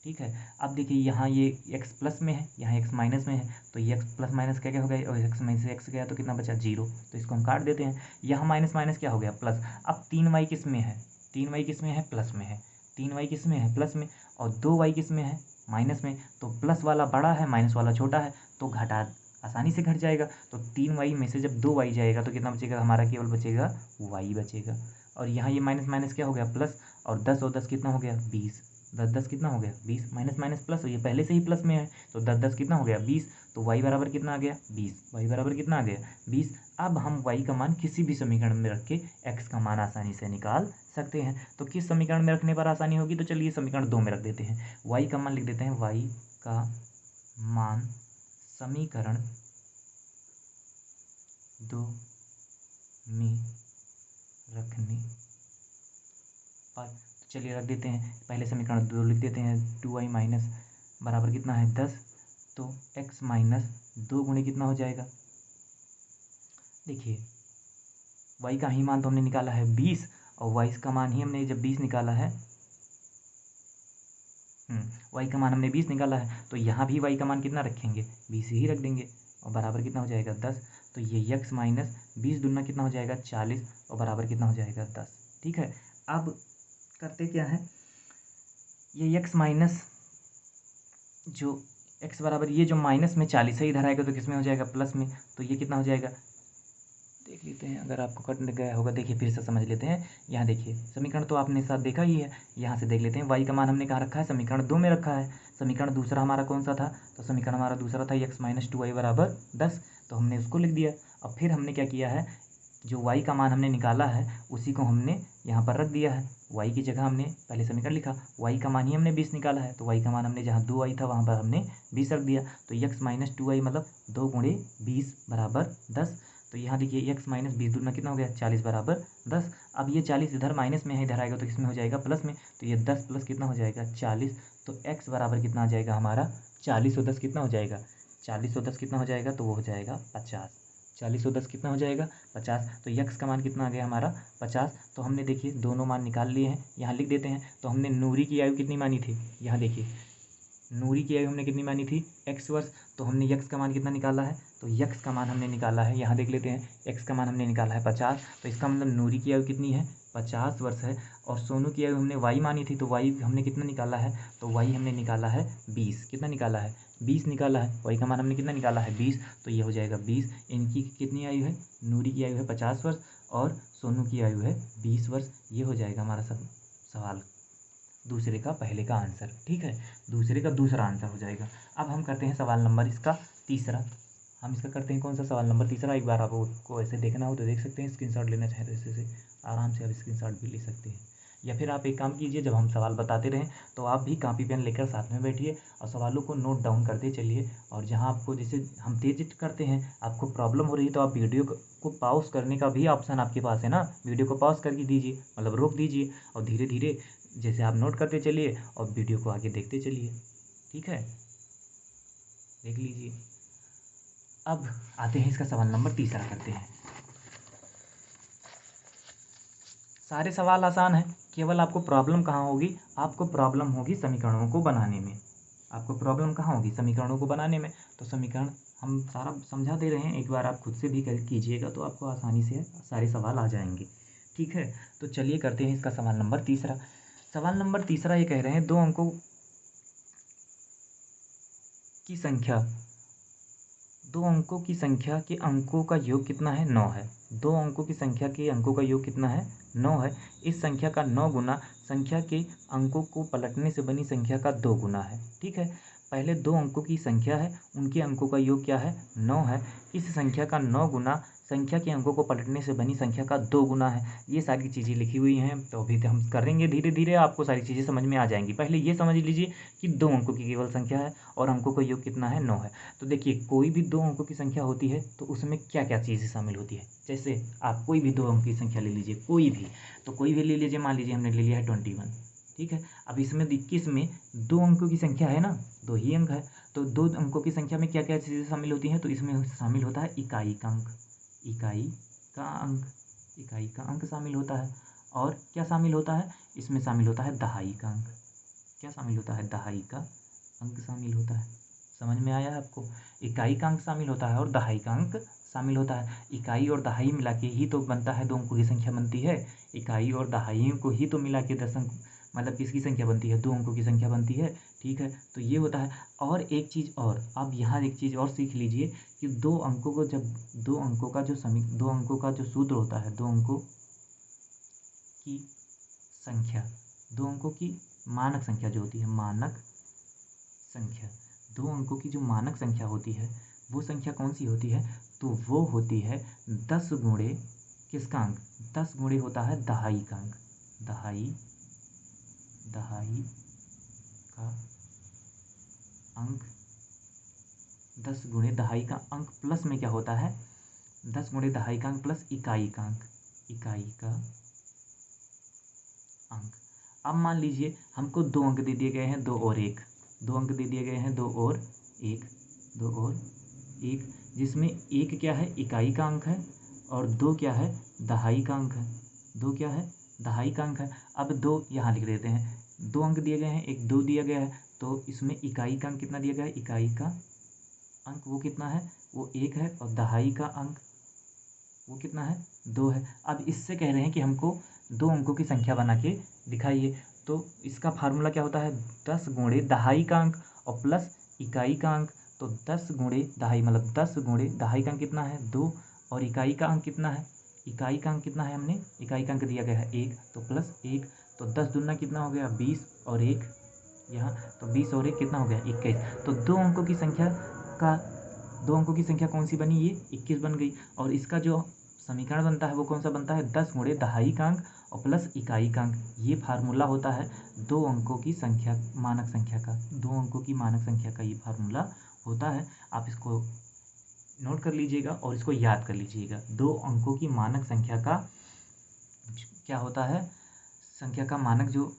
ठीक है, अब देखिए यहाँ ये x प्लस में है, यहाँ x माइनस में है, तो ये x प्लस माइनस क्या क्या हो गया, और x में से x गया तो कितना बचा 0, तो इसको हम काट देते हैं। यहाँ माइनस माइनस क्या हो गया प्लस। अब 3y किस में है, 3y किस में है, प्लस में है, 3y किस में है, प्लस में, और 2y किस में है, माइनस में। तो प्लस वाला बड़ा है, माइनस वाला छोटा है, तो घटा आसानी से घट जाएगा। तो 3y में से जब 2y जाएगा तो कितना बचेगा हमारा, केवल बचेगा y बचेगा। और यहाँ ये माइनस माइनस क्या हो गया प्लस, और 10 और 10 कितना हो गया 20, 10 कितना हो गया 20, माइनस माइनस प्लस, ये पहले से ही प्लस में है, तो 10 कितना हो गया 20, तो y बराबर कितना आ गया 20, y बराबर कितना आ गया 20। अब हम y का मान किसी भी समीकरण में रख के x का मान आसानी से निकाल सकते हैं। तो किस समीकरण में रखने पर आसानी होगी, तो चलिए समीकरण 2 में रख देते हैं। y का मान लिख देते हैं, y का मान समीकरण 2 में रखने पर, चलिए रख देते हैं। पहले समीकरण 2 लिख देते हैं, 2y माइनस बराबर कितना है 10, तो x माइनस 2 गुणे कितना हो जाएगा, देखिए y का ही मान तो हमने निकाला है 20, और y का मान ही हमने जब 20 निकाला है, y का मान हमने 20 निकाला है, तो यहाँ भी y का मान कितना रखेंगे 20 ही रख देंगे, और बराबर कितना हो जाएगा 10। तो ये x माइनस 20 दूना कितना हो जाएगा 40, और बराबर कितना हो जाएगा 10। ठीक है, अब करते क्या है, ये x माइनस जो x बराबर ये जो माइनस में 40 है इधर आएगा तो किस में हो जाएगा प्लस में, तो ये कितना हो जाएगा देख लेते हैं। अगर आपको कट गया होगा देखिए फिर से समझ लेते हैं। यहाँ देखिए समीकरण तो आपने साथ देखा ही है, यहाँ से देख लेते हैं। y का मान हमने कहाँ रखा है, समीकरण 2 में रखा है। समीकरण दूसरा हमारा कौन सा था, तो समीकरण हमारा दूसरा था x - 2y बराबर 10, तो हमने उसको लिख दिया। अब फिर हमने क्या किया है, जो y का मान हमने निकाला है उसी को हमने यहाँ पर रख दिया है। y की जगह हमने पहले समीकरण लिखा, y का मान ही हमने 20 निकाला है, तो y का मान हमने जहाँ 2y था वहाँ पर हमने 20 रख दिया। तो x - 2y मतलब 2 गुणे 20 बराबर 10। तो यहाँ देखिए x माइनस 20 दूना कितना हो गया 40 बराबर 10। अब ये 40 इधर माइनस में है, इधर आएगा तो किसमें हो जाएगा प्लस में, तो ये 10 प्लस कितना हो जाएगा 40। तो x बराबर कितना आ जाएगा हमारा 40 और 10 कितना हो जाएगा, 40 और 10 कितना हो जाएगा, तो वो हो जाएगा 50। 40 और 10 कितना हो जाएगा 50। तो x का मान कितना आ गया हमारा 50। तो हमने देखिए दोनों मान निकाल लिए हैं, यहाँ लिख देते हैं। तो हमने नूरी की आयु कितनी मानी थी, यहाँ देखिए नूरी की आयु हमने कितनी मानी थी x वर्ष, तो हमने x का मान कितना निकाला है, तो x का मान हमने निकाला है, यहाँ देख लेते हैं x का मान हमने निकाला है 50। तो इसका मतलब नूरी की आयु कितनी है 50 वर्ष है। और सोनू की आयु हमने y मानी थी, तो y हमने कितना निकाला है, तो y हमने निकाला है 20। कितना निकाला है 20 निकाला है, y का मान हमने कितना निकाला है 20, तो ये हो जाएगा 20। इनकी कितनी आयु है, नूरी की आयु है 50 वर्ष और सोनू की आयु है 20 वर्ष। ये हो जाएगा हमारा सब सवाल दूसरे का पहले का आंसर। ठीक है, दूसरे का दूसरा आंसर हो जाएगा। अब हम करते हैं सवाल नंबर इसका तीसरा। हम इसका करते हैं कौन सा सवाल नंबर तीसरा। एक बार आपको ऐसे देखना हो तो देख सकते हैं, स्क्रीनशॉट लेना चाहें तो ऐसे आराम से आप स्क्रीनशॉट भी ले सकते हैं। या फिर आप एक काम कीजिए, जब हम सवाल बताते रहें तो आप भी कॉपी पेन लेकर साथ में बैठिए और सवालों को नोट डाउन करते चलिए। और जहाँ आपको जैसे हम तेज करते हैं, आपको प्रॉब्लम हो रही है, तो आप वीडियो को पॉज करने का भी ऑप्शन आपके पास है ना, वीडियो को पॉज करके दीजिए, मतलब रोक दीजिए और धीरे धीरे जैसे आप नोट करते चलिए और वीडियो को आगे देखते चलिए, ठीक है, देख लीजिए। अब आते हैं इसका सवाल नंबर 3 करते हैं। सारे सवाल आसान हैं, केवल आपको प्रॉब्लम कहाँ होगी, आपको प्रॉब्लम होगी समीकरणों को बनाने में। आपको प्रॉब्लम कहाँ होगी, समीकरणों को बनाने में। तो समीकरण हम सारा समझा दे रहे हैं, एक बार आप खुद से भी कीजिएगा तो आपको आसानी से सारे सवाल आ जाएंगे, ठीक है। तो चलिए करते हैं इसका सवाल नंबर 3। सवाल नंबर 3 ये कह रहे हैं, दो अंकों की संख्या के अंकों का योग कितना है, 9 है। दो अंकों की संख्या के अंकों का योग कितना है, 9 है। इस संख्या का 9 गुना संख्या के अंकों को पलटने से बनी संख्या का 2 गुना है, ठीक है। पहले दो अंकों की संख्या है, उनके अंकों का योग क्या है, 9 है। इस संख्या का 9 गुना संख्या के अंकों को पलटने से बनी संख्या का 2 गुना है। ये सारी चीज़ें लिखी हुई हैं, तो अभी हम करेंगे धीरे धीरे, आपको सारी चीज़ें समझ में आ जाएंगी। पहले ये समझ लीजिए कि दो अंकों की केवल संख्या है और अंकों का योग कितना है, 9 है। तो देखिए, कोई भी दो अंकों की संख्या होती है तो उसमें क्या क्या चीज़ें शामिल होती है। जैसे आप कोई भी दो अंक की संख्या ले लीजिए, कोई भी, तो कोई भी ले लीजिए, मान लीजिए हमने ले लिया है 21, ठीक है। अब इसमें 21 में दो अंकों की संख्या है ना, दो ही अंक है, तो दो अंकों की संख्या में क्या क्या चीज़ें शामिल होती हैं, तो इसमें शामिल होता है इकाई का अंक, इकाई का अंक शामिल होता है। और क्या शामिल होता है, इसमें शामिल होता है दहाई का अंक। क्या शामिल होता है, दहाई का अंक शामिल होता है। समझ में आया आपको, इकाई का अंक शामिल होता है और दहाई का अंक शामिल होता है। इकाई और दहाई मिला के ही तो बनता है, दो अंकों की संख्या बनती है। इकाई और दहाई को ही तो मिला के 10 अंक, मतलब किसकी संख्या बनती है, दो अंकों की संख्या बनती है, ठीक है। तो ये होता है। और एक चीज़ और, अब यहाँ एक चीज़ और सीख लीजिए कि दो अंकों को जब दो अंकों का जो सूत्र होता है, दो अंकों की संख्या, दो अंकों की मानक संख्या जो होती है, मानक संख्या, दो अंकों की जो मानक संख्या होती है वो संख्या कौन सी होती है, तो वो होती है 10 गुणे किसका अंक, 10 गुणे होता है दहाई का अंक, दहाई का अंक, 10 गुणे दहाई का अंक प्लस में क्या होता है, 10 गुणे दहाई का अंक प्लस इकाई का अंक, इकाई का अंक। अब मान लीजिए हमको दो अंक दे दिए गए हैं, दो और एक, दो अंक दे दिए गए हैं, दो और एक, जिसमें एक क्या है, इकाई का अंक है, और दो क्या है, दहाई का अंक है, दो क्या है, दहाई का अंक है। अब दो यहाँ लिख देते हैं, दो अंक दिए गए हैं, एक दो दिया गया है, तो इसमें इकाई का अंक कितना दिया गया है, इकाई का अंक वो कितना है, वो एक है, और दहाई का अंक वो कितना है, दो है। अब इससे कह रहे हैं कि हमको दो अंकों की संख्या बना के दिखाइए। तो इसका फार्मूला क्या होता है, 10 गुणे दहाई का अंक और प्लस इकाई का अंक। तो 10 गुणे दहाई मतलब 10 गुणे दहाई का अंक कितना है, 2, और इकाई का अंक कितना है, इकाई का अंक कितना है, हमने इकाई का अंक दिया गया है 1, तो प्लस 1, तो 10 दूना कितना हो गया, 20, और 1 यहाँ, तो 20 और 1 कितना हो गया, 21। तो दो अंकों की संख्या कौन सी बनी, ये 21 बन गई। और इसका जो समीकरण बनता है वो कौन सा बनता है, 10 गुणे दहाई का अंक और प्लस इकाई का अंक। ये फार्मूला होता है दो अंकों की संख्या, मानक संख्या का, दो अंकों की मानक संख्या का ये फार्मूला होता है। आप इसको नोट कर लीजिएगा और इसको याद कर लीजिएगा। दो अंकों की मानक संख्या का क्या होता है, संख्या का मानक जो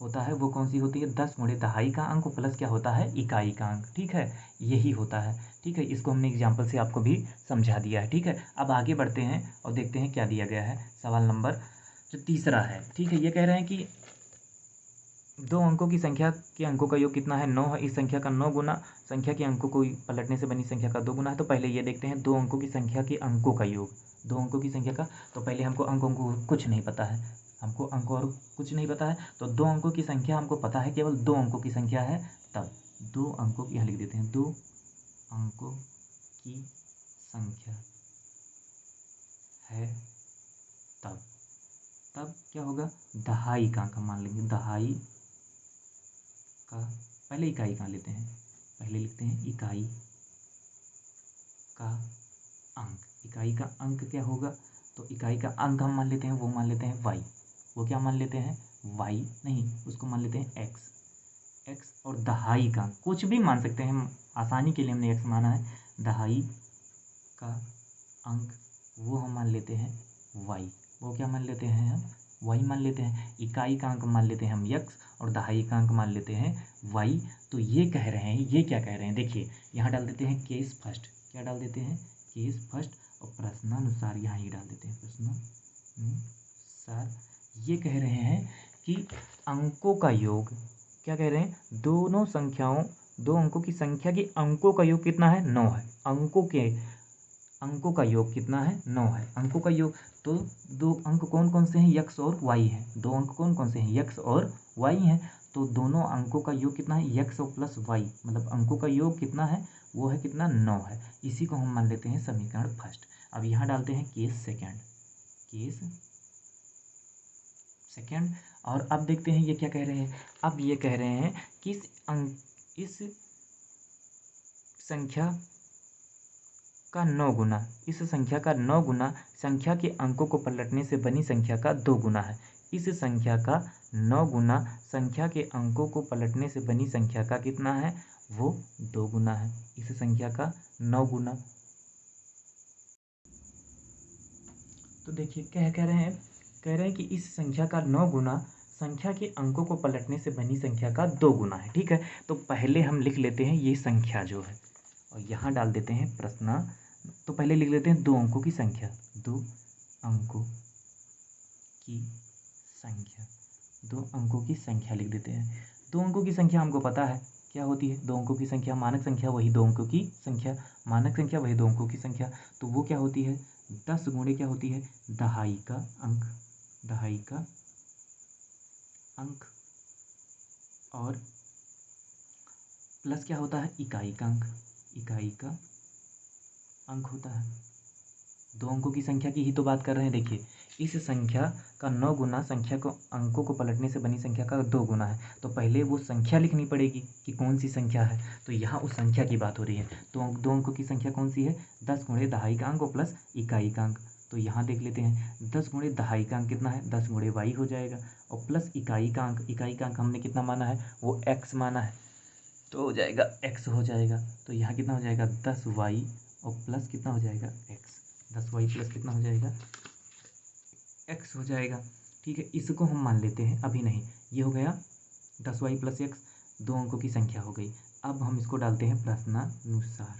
होता है वो कौन सी होती है, 10 गुणे दहाई का अंक प्लस क्या होता है, इकाई का अंक, ठीक है, यही होता है, ठीक है। इसको हमने एग्जाम्पल से आपको भी समझा दिया है, ठीक है। अब आगे बढ़ते हैं और देखते हैं क्या दिया गया है। सवाल नंबर जो 3 है, ठीक है, ये कह रहे हैं कि दो अंकों की संख्या के अंकों का योग कितना है, 9 है। इस संख्या का 9 गुना संख्या के अंकों को पलटने से बनी संख्या का 2 गुना है। तो पहले ये देखते हैं दो अंकों की संख्या के अंकों का योग, दो अंकों की संख्या का। तो पहले हमको अंकों को कुछ नहीं पता है, हमको अंक और कुछ नहीं पता है, तो दो अंकों की संख्या हमको पता है, केवल दो अंकों की संख्या है। तब दो अंकों की, यहाँ लिख देते हैं, दो अंकों की संख्या है, तब क्या होगा, दहाई का अंक हम मान लेंगे, दहाई का, पहले इकाई का लेते हैं, पहले लिखते हैं इकाई का अंक। इकाई का अंक क्या होगा, तो इकाई का अंक हम मान लेते हैं, वो मान लेते हैं y, वो क्या मान लेते हैं, y नहीं, उसको मान लेते हैं x, और दहाई का कुछ भी मान सकते हैं हम, आसानी के लिए हमने x माना है। दहाई का अंक वो हम मान लेते हैं y, वो क्या मान लेते हैं हम, वाई मान लेते हैं, इकाई का अंक मान लेते हैं हम x और दहाई का अंक मान लेते हैं y। तो ये कह रहे हैं, ये क्या कह रहे हैं, देखिए यहाँ डाल देते हैं केस फर्स्ट, क्या डाल देते हैं, केस फर्स्ट, और प्रश्नानुसार यहाँ ये डाल देते हैं प्रश्नानुसार। ये कह रहे हैं कि अंकों का योग, क्या कह रहे हैं, दोनों संख्याओं, दो अंकों की संख्या के अंकों का योग कितना है, 9 है। अंकों का योग कितना है, 9 है। अंकों का योग, तो दो अंक कौन कौन से हैं, यक्स और वाई हैं। दो अंक कौन कौन से हैं, यक्स और वाई हैं। तो दोनों अंकों का योग कितना है, यक्स और प्लस वाई, मतलब अंकों का योग कितना है, वो है कितना, 9 है। इसी को हम मान लेते हैं समीकरण फर्स्ट। अब यहाँ डालते हैं केस सेकेंड, केस सेकेंड। और अब देखते हैं ये क्या कह रहे हैं। अब ये कह रहे हैं कि इस संख्या का 9 गुना, इस संख्या का 9 गुना संख्या के अंकों को पलटने से बनी संख्या का 2 गुना है। इस संख्या का 9 गुना संख्या के अंकों को पलटने से बनी संख्या का कितना है, वो 2 गुना है। इस संख्या का 9 गुना, तो देखिए क्या कह रहे हैं कि इस संख्या का 9 गुना संख्या के अंकों को पलटने से बनी संख्या का 2 गुना है। ठीक है, तो पहले हम लिख लेते हैं ये संख्या जो है, और यहाँ डाल देते हैं प्रश्न। तो पहले लिख लेते हैं 2 अंकों की संख्या, 2 अंकों की संख्या, 2 अंकों की संख्या लिख देते हैं। 2 अंकों की संख्या हमको पता है क्या होती है, 2 अंकों की संख्या, मानक संख्या वही 2 अंकों की संख्या, मानक संख्या वही 2 अंकों की संख्या। तो वो क्या होती है, 10 गुणे क्या होती है, दहाई का अंक, दहाई का अंक, और प्लस क्या होता है, इकाई का अंक, इकाई का अंक होता है। 2 अंकों की संख्या की ही तो बात कर रहे हैं। देखिए इस संख्या का 9 गुना संख्या को अंकों को पलटने से बनी संख्या का 2 गुना है। तो पहले वो संख्या लिखनी पड़ेगी कि कौन सी संख्या है। तो यहाँ उस संख्या की बात हो रही है। तो 2 अंकों की संख्या कौन सी है, 10 गुणे दहाई का अंक और प्लस इकाई का अंक। तो यहाँ देख लेते हैं 10 गुणे दहाई का अंक कितना है, 10 गुणे वाई हो जाएगा, और प्लस इकाई का अंक, इकाई का अंक हमने कितना माना है, वो x माना है, तो हो जाएगा x हो जाएगा। तो यहाँ कितना हो जाएगा, 10 वाई और प्लस कितना हो जाएगा x, 10 वाई प्लस कितना हो जाएगा, x हो जाएगा। ठीक है, इसको हम मान लेते हैं, अभी नहीं, ये हो गया 10 वाई प्लस x, 2 अंकों की संख्या हो गई। अब हम इसको डालते हैं प्रश्नानुसार,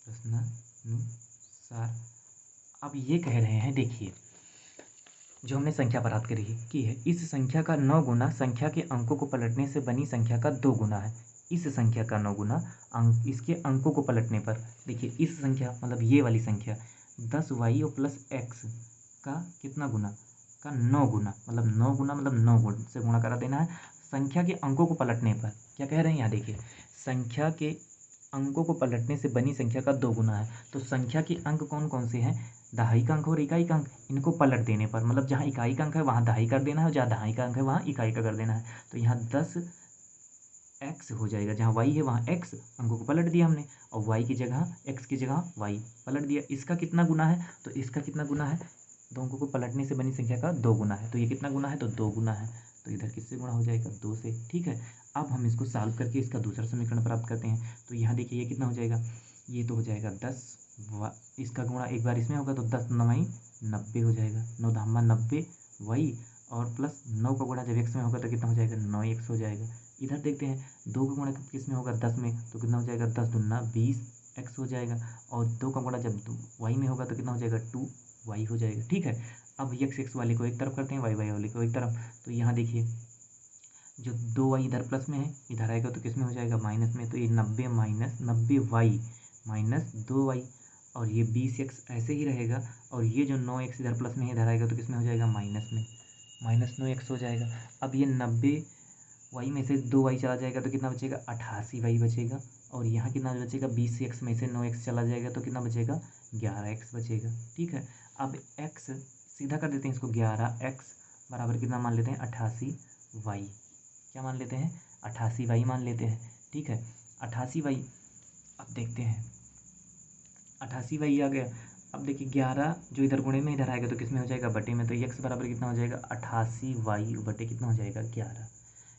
प्रश्नानुसार। अब ये कह रहे हैं, देखिए जो हमने संख्या प्राप्त करी है की है, इस संख्या का 9 गुना संख्या के अंकों को पलटने से बनी संख्या का 2 गुना है। इस संख्या का 9 गुना अंक, इसके अंकों को पलटने पर, देखिए इस संख्या मतलब ये वाली संख्या 10 वाई और प्लस एक्स का कितना गुना, का 9 गुना, मतलब 9 गुना मतलब 9 गुण से गुणा करा देना है संख्या के अंकों को पलटने पर। क्या कह रहे हैं यहाँ देखिए, संख्या के अंकों को पलटने से बनी संख्या का 2 गुना है। तो संख्या के अंक कौन कौन से हैं, दहाई का अंक और इकाई का अंक, इनको पलट देने पर, मतलब जहाँ इकाई का अंक है वहाँ दहाई कर देना है, और जहाँ दहाई का अंक है वहाँ इकाई का कर देना है। तो यहाँ 10 x हो जाएगा, जहाँ y है वहाँ x, अंकों को पलट दिया हमने, और y की जगह x की जगह y पलट दिया। इसका कितना गुना है, तो इसका कितना गुना है, 2 अंकों को पलटने से बनी संख्या का 2 गुना है। तो ये कितना गुना है, तो 2 गुना है। तो इधर किससे गुणा हो जाएगा, 2 से। ठीक है, अब हम इसको सॉल्व करके इसका दूसरा समीकरण प्राप्त करते हैं। तो यहाँ देखिए ये कितना हो जाएगा, ये तो हो जाएगा 10, इसका गुणा एक बार इसमें होगा तो 10 9 90 हो जाएगा, 9 धामा 90 वही, और प्लस 9 का गुणा जब x में होगा तो कितना हो जाएगा, 9x हो जाएगा। इधर देखते हैं 2 का गुणा किस में होगा, 10 में, तो कितना हो जाएगा, 10 दूना 20x हो जाएगा, और 2 का गुणा जब y में होगा तो कितना हो जाएगा, 2y हो जाएगा। ठीक है, अब x वाले को एक तरफ करते हैं, y वाले को एक तरफ। तो यहाँ देखिए जो 2y इधर प्लस में है, इधर आएगा तो किस में हो जाएगा, माइनस में। तो ये 90 माइनस 90y माइनस 2y, और ये 20x ऐसे ही रहेगा, और ये जो 9x इधर प्लस में है इधर आएगा तो किस में हो जाएगा, माइनस में, माइनस 9x हो जाएगा। अब ये 90y में से 2y चला जाएगा तो कितना बचेगा, 88y बचेगा, और यहाँ कितना बचेगा, 20x में से 9x चला जाएगा तो कितना बचेगा, 11x बचेगा। ठीक है, अब x सीधा कर देते हैं इसको, 11x बराबर कितना मान लेते हैं, 88y, क्या मान लेते हैं, 88y मान लेते हैं। ठीक है, 88y, अब देखते हैं 88y आ गया। अब देखिए 11 जो इधर गुणे में इधर आएगा तो किस में हो जाएगा, बटे में। तो x बराबर कितना हो जाएगा, 88y बटे कितना हो जाएगा, 11,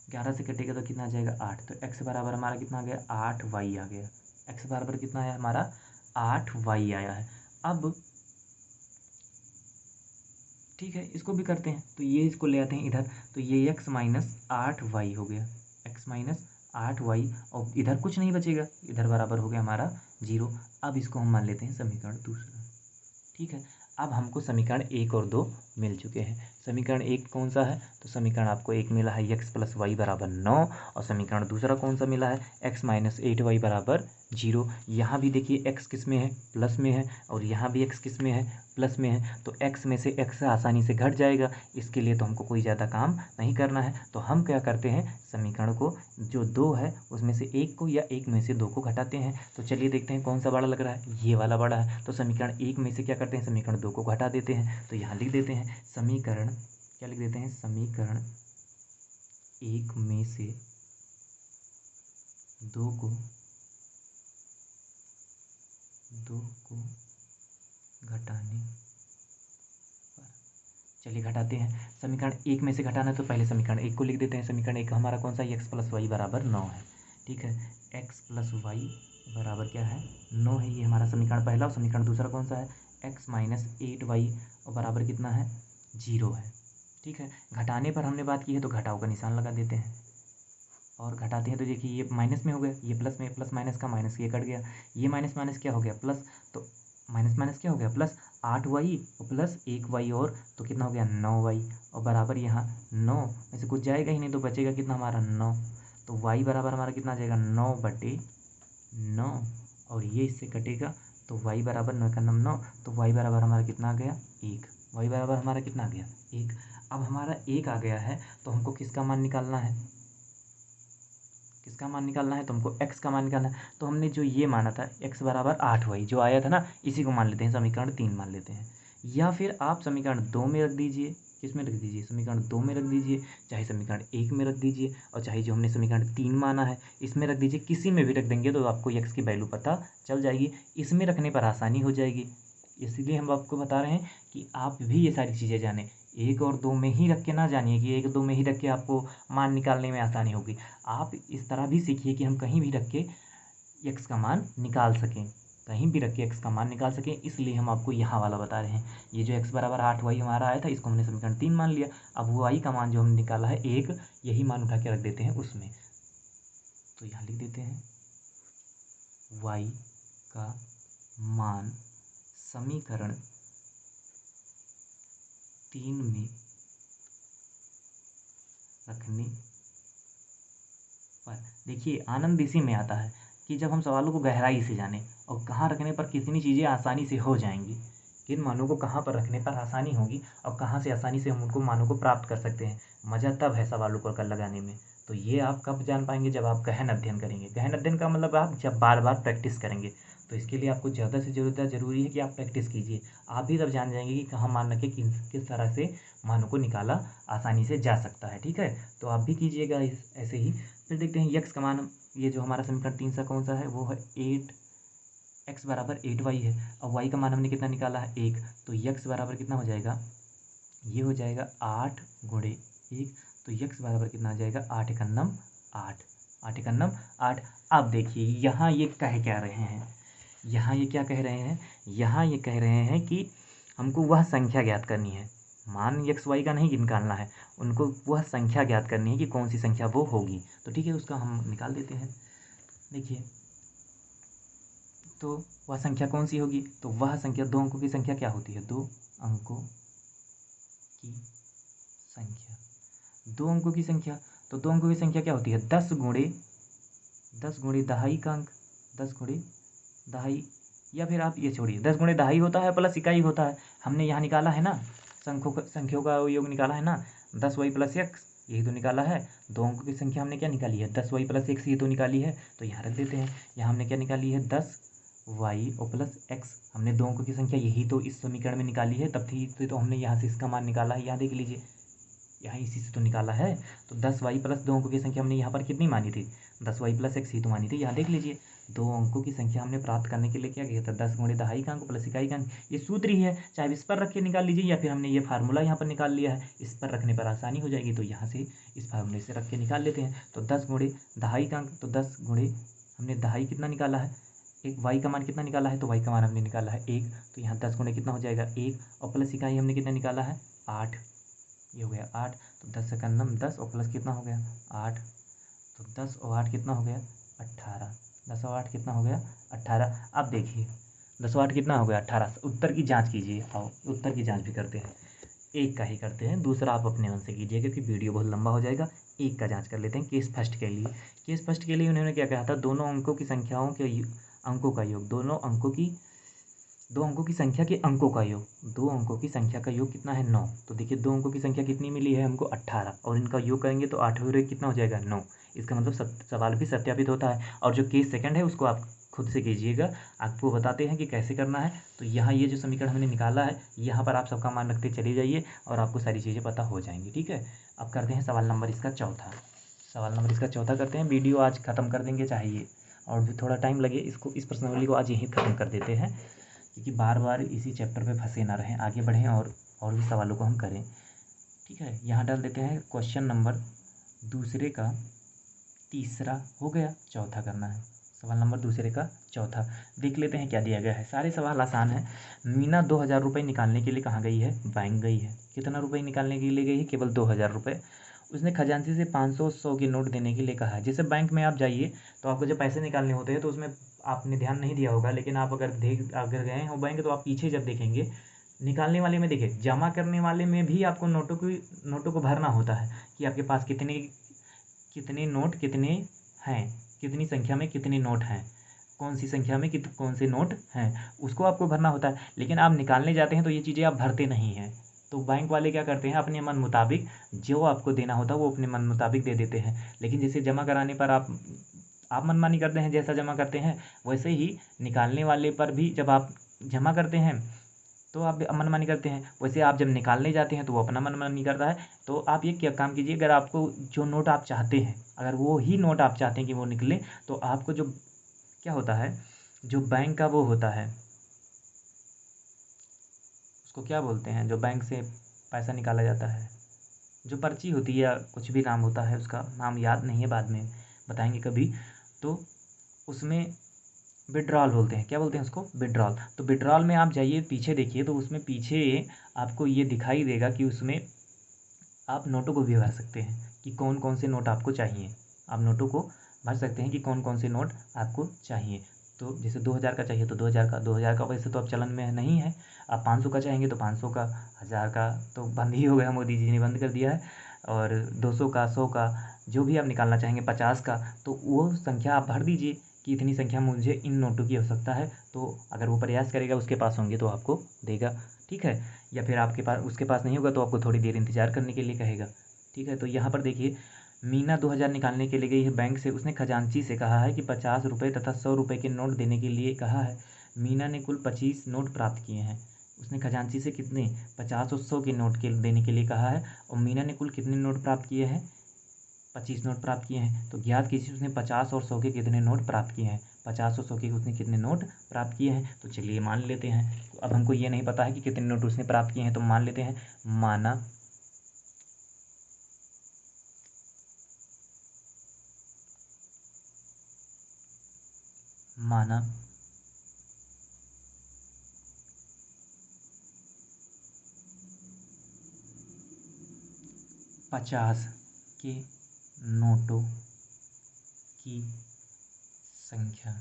11 से कटेगा तो कितना आ जाएगा, 8। तो x बराबर हमारा कितना आ गया, 8y आ गया। x बराबर कितना आया हमारा, 8y आया है। अब ठीक है, इसको भी करते हैं, तो ये इसको ले आते हैं इधर, तो ये x माइनस 8y हो गया, x माइनस 8y, और इधर कुछ नहीं बचेगा, इधर बराबर हो गया हमारा 0। अब इसको हम मान लेते हैं समीकरण दूसरा। ठीक है, अब हमको समीकरण 1 और 2 मिल चुके हैं। समीकरण 1 कौन सा है, तो समीकरण आपको एक मिला है x प्लस वाई बराबर 9, और समीकरण दूसरा कौन सा मिला है, x माइनस 8y बराबर 0। यहाँ भी देखिए x किस में है, प्लस में है, और यहाँ भी x किस में है, प्लस में है, तो x में से x आसानी से घट जाएगा, इसके लिए तो हमको कोई ज़्यादा काम नहीं करना है। तो हम क्या करते हैं, समीकरण को जो 2 है उसमें से 1 को या 1 में से 2 को घटाते हैं। तो चलिए देखते हैं कौन सा बड़ा लग रहा है, ये वाला बड़ा है, तो समीकरण 1 में से क्या करते हैं, समीकरण 2 को घटा देते हैं। तो यहाँ लिख देते हैं समीकरण, क्या लिख देते हैं, समीकरण 1 में से 2 को घटाने पर, चलिए घटाते हैं। समीकरण 1 में से घटाना है तो पहले समीकरण 1 को लिख देते हैं। समीकरण 1 हमारा कौन सा है, x प्लस वाई बराबर 9 है। ठीक है, x प्लस वाई बराबर क्या है, 9 है, ये हमारा समीकरण पहला। और समीकरण दूसरा कौन सा है, x माइनस 8y और बराबर कितना है, 0 है। ठीक है, घटाने पर हमने बात की है तो घटाव का निशान लगा देते हैं, और घटाते हैं तो देखिए ये माइनस में हो गया, ये प्लस में, प्लस माइनस का माइनस ये कट गया, ये माइनस माइनस क्या हो गया, प्लस, तो माइनस माइनस क्या हो गया, प्लस 8y और प्लस 1y, और तो कितना हो गया 9y, और बराबर यहाँ 9 में से कुछ जाएगा ही नहीं तो बचेगा कितना हमारा 9। तो y बराबर हमारा कितना आ जाएगा 9/9, और ये इससे कटेगा तो y बराबर 9 का 9, तो y बराबर हमारा कितना आ गया 1, y बराबर हमारा कितना आ गया 1। अब हमारा 1 आ गया है तो हमको किसका मान निकालना है, किसका मान निकालना है, तो हमको x का मान निकालना है। तो हमने जो ये माना था x बराबर 8y जो आया था ना, इसी को मान लेते हैं, समीकरण 3 मान लेते हैं। या फिर आप समीकरण 2 में रख दीजिए, किस में रख दीजिए, समीकरण 2 में रख दीजिए, चाहे समीकरण 1 में रख दीजिए, और चाहे जो हमने समीकरण 3 माना है इसमें रख दीजिए, किसी में भी रख देंगे तो आपको x की वैल्यू पता चल जाएगी। इसमें रखने पर आसानी हो जाएगी, इसीलिए हम आपको बता रहे हैं कि आप भी ये सारी चीज़ें जानें। 1 और 2 में ही रख के ना जानिए कि 1 2 में ही रख के आपको मान निकालने में आसानी होगी। आप इस तरह भी सीखिए कि हम कहीं भी रख के x का मान निकाल सकें, कहीं भी रख के x का मान निकाल सकें, इसलिए हम आपको यहाँ वाला बता रहे हैं। ये जो x बराबर 8y हमारा आया था, इसको हमने समीकरण 3 मान लिया। अब वो y का मान जो हमने निकाला है 1, यही मान उठा के रख देते हैं उसमें। तो यहाँ लिख देते हैं y का मान समीकरण 3 में रखने पर, देखिए आनंद इसी में आता है कि जब हम सवालों को गहराई से जानें और कहाँ रखने पर कितनी चीज़ें आसानी से हो जाएंगी, किन मानों को कहाँ पर रखने पर आसानी होगी और कहाँ से आसानी से हम उनको मानों को प्राप्त कर सकते हैं। मज़ा तब है सवालों को कर लगाने में। तो ये आप कब जान पाएंगे, जब आप गहन अध्ययन करेंगे। गहन अध्ययन का मतलब आप जब बार बार प्रैक्टिस करेंगे। तो इसके लिए आपको ज़्यादा से ज़्यादा ज़रूरी है कि आप प्रैक्टिस कीजिए। आप भी तब जान जाएंगे कि कहाँ मान रखे, किस तरह से मानों को निकाला आसानी से जा सकता है। ठीक है, तो आप भी कीजिएगा ऐसे ही। फिर देखते हैं यक्स का मान, ये जो हमारा समीकरण 3 सा कौन सा है, वो है 8x बराबर 8y है। अब y का मान हमने कितना निकाला है 1, तो यक्स बराबर कितना हो जाएगा, ये हो जाएगा 8 गुणे 1, तो यक्स बराबर कितना आ जाएगा 8 एकन्नम 8, 8 एकन्नम 8। अब देखिए यहाँ ये कह क्या रहे हैं, यहाँ ये क्या कह रहे हैं, यहाँ ये कह रहे हैं कि हमको वह संख्या ज्ञात करनी है, मान एक्स वाई का नहीं निकालना है, उनको वह संख्या ज्ञात करनी है कि कौन सी संख्या वो होगी। तो ठीक है, उसका हम निकाल देते हैं। देखिए, तो वह संख्या कौन सी होगी, तो वह संख्या 2 अंकों की संख्या क्या होती है, 2 अंकों की संख्या, 2 अंकों की संख्या। तो 2 अंकों की संख्या क्या होती है, 10 गुणे दहाई का अंक, 10 गुणे दहाई, या फिर आप ये छोड़िए, 10 गुणे दहाई होता है प्लस इकाई होता है। हमने यहाँ निकाला है ना, संख्यों का योग निकाला है ना, 10y प्लस एक्स, यही तो निकाला है। 2 अंकों की संख्या हमने क्या निकाली है, 10y प्लस एक्स, ये तो निकाली है। तो यहाँ रख देते हैं, यहाँ हमने क्या निकाली है, 10y और प्लस एक्स, हमने 2 अंकों की संख्या यही तो इस समीकरण में निकाली है, तब थी तो हमने यहाँ से इसका मान निकाला है। यहाँ देख लीजिए, यहाँ इसी से तो निकाला है। तो 10y प्लस 2 अंकों की संख्या हमने यहाँ पर कितनी मानी थी, 10y प्लस एक्स ही तो मानी थी। यहाँ देख लीजिए, 2 अंकों की संख्या हमने प्राप्त करने के लिए क्या किया था, 10 गुणे दहाई का अंक प्लस इकाई का अंक। ये सूत्र ही है, चाहे इस पर रख के निकाल लीजिए या फिर हमने ये फार्मूला यहाँ पर निकाल लिया है, इस पर रखने पर आसानी हो जाएगी। तो यहाँ से इस फार्मूले से रख के निकाल लेते हैं। तो 10 गुणे दहाई का अंक, तो 10 गुणे हमने दहाई कितना निकाला है, एक y का मान कितना निकाला है, तो y का मान हमने निकाला है 1, तो यहाँ 10 गुणे कितना हो जाएगा 1, और प्लस इकाई हमने कितना निकाला है 8, ये हो गया 8, तो 10 से कम 10 और प्लस कितना हो गया 8, तो 10 और 8 कितना हो गया 18, 10 और 8 कितना हो गया 18। अब देखिए 10 और 8 कितना हो गया 18। उत्तर की जांच कीजिए, आओ उत्तर की जांच भी करते हैं। एक का ही करते हैं, दूसरा आप अपने मन से कीजिए क्योंकि वीडियो बहुत लंबा हो जाएगा। एक का जांच कर लेते हैं केस फर्स्ट के लिए। केस फर्स्ट के लिए उन्होंने क्या कहा था, दोनों अंकों की संख्याओं के अंकों का योग, दो अंकों की संख्या के अंकों का योग, दो अंकों की संख्या का योग कितना है 9। तो देखिए दो अंकों की संख्या कितनी मिली है हमको 18, और इनका योग करेंगे तो 8 और 1 कितना हो जाएगा 9। इसका मतलब सवाल भी सत्यापित होता है। और जो केस सेकंड है उसको आप खुद से कीजिएगा, आपको बताते हैं कि कैसे करना है। तो यहाँ ये जो समीकरण हमने निकाला है, यहाँ पर आप सबका मान रखते चले जाइए और आपको सारी चीज़ें पता हो जाएंगी। ठीक है, अब करते हैं सवाल नंबर इसका चौथा। सवाल नंबर इसका चौथा करते हैं, वीडियो आज ख़त्म कर देंगे चाहिए, और भी थोड़ा टाइम लगे इसको, इस प्रश्नावली को आज यहीं ख़त्म कर देते हैं क्योंकि बार बार इसी चैप्टर पे फंसे ना रहें, आगे बढ़ें और भी सवालों को हम करें। ठीक है, यहाँ डाल देते हैं क्वेश्चन नंबर दूसरे का तीसरा हो गया, चौथा करना है सवाल नंबर दूसरे का चौथा। देख लेते हैं क्या दिया गया है, सारे सवाल आसान है। मीना 2000 रुपये निकालने के लिए कहाँ गई है, बैंक गई है। कितना रुपये निकालने के लिए गई है, केवल 2000 रुपये। उसने खजांची से 500 100 के नोट देने के लिए कहा है। जैसे बैंक में आप जाइए तो आपको जब पैसे निकालने होते हैं तो उसमें आपने ध्यान नहीं दिया होगा, लेकिन आप अगर गए हो बैंक तो आप पीछे जब देखेंगे निकालने वाले में, देखिए जमा करने वाले में भी आपको नोटों को भरना होता है कि आपके पास कितने नोट कितने हैं, कितनी संख्या में कितने नोट हैं, कौन सी संख्या में कौन से नोट हैं, उसको आपको भरना होता है। लेकिन आप निकालने जाते हैं तो ये चीज़ें आप भरते नहीं हैं। तो बैंक वाले क्या करते हैं, अपने मन मुताबिक जो आपको देना होता है वो अपने मन मुताबिक दे देते हैं। लेकिन जैसे जमा कराने पर आप मनमानी करते हैं, जैसा जमा करते हैं वैसे ही निकालने वाले पर भी जब आप जमा करते हैं तो आप मनमानी करते हैं, वैसे आप जब निकालने जाते हैं तो वो अपना मनमानी करता है। तो आप ये क्या काम कीजिए, अगर आपको जो नोट आप चाहते हैं, अगर वो ही नोट आप चाहते हैं कि वो निकले, तो आपको जो क्या होता है, जो बैंक का वो होता है, उसको क्या बोलते हैं, जो बैंक से पैसा निकाला जाता है, जो पर्ची होती है या कुछ भी नाम होता है, उसका नाम याद नहीं है, बाद में बताएंगे कभी। तो उसमें विड्रॉल बोलते हैं, क्या बोलते हैं उसको, विड्रॉल। तो विड्रॉल में आप जाइए पीछे देखिए तो उसमें पीछे आपको ये दिखाई देगा कि उसमें आप नोटों को भी भर सकते हैं कि कौन कौन से नोट आपको चाहिए। आप नोटों को भर सकते हैं कि कौन कौन से नोट आपको चाहिए। तो जैसे 2000 का चाहिए तो 2000 का वैसे तो अब चलन में नहीं है। आप 500 का चाहेंगे तो 500 का, 1000 का तो बंद ही हो गया, मोदी जी ने बंद कर दिया है। और 200 का, 100 का, जो भी आप निकालना चाहेंगे, 50 का, तो वो संख्या आप भर दीजिए कि इतनी संख्या में मुझे इन नोटों की आवश्यकता है। तो अगर वो प्रयास करेगा, उसके पास होंगे तो आपको देगा। ठीक है, या फिर आपके पास उसके पास नहीं होगा तो आपको थोड़ी देर इंतज़ार करने के लिए कहेगा। ठीक है, तो यहाँ पर देखिए मीना 2000 निकालने के लिए गई है बैंक से। उसने खजांची से कहा है कि 50 रुपये तथा 100 रुपये के नोट देने के लिए कहा है। मीना ने कुल 25 नोट प्राप्त किए हैं। उसने खजांची से कितने 50 और 100 के नोट के देने के लिए कहा है, और मीना ने कुल कितने नोट प्राप्त किए हैं, 25 नोट प्राप्त किए हैं। तो ज्ञात कीजिए उसने 50 और 100 के कितने नोट प्राप्त किए हैं। 50 और 100 के उसने कितने नोट प्राप्त किए हैं, तो चलिए मान लेते हैं। अब हमको ये नहीं पता है कि कितने नोट उसने प्राप्त किए हैं, तो मान लेते हैं माना 50 के नोटों की संख्या,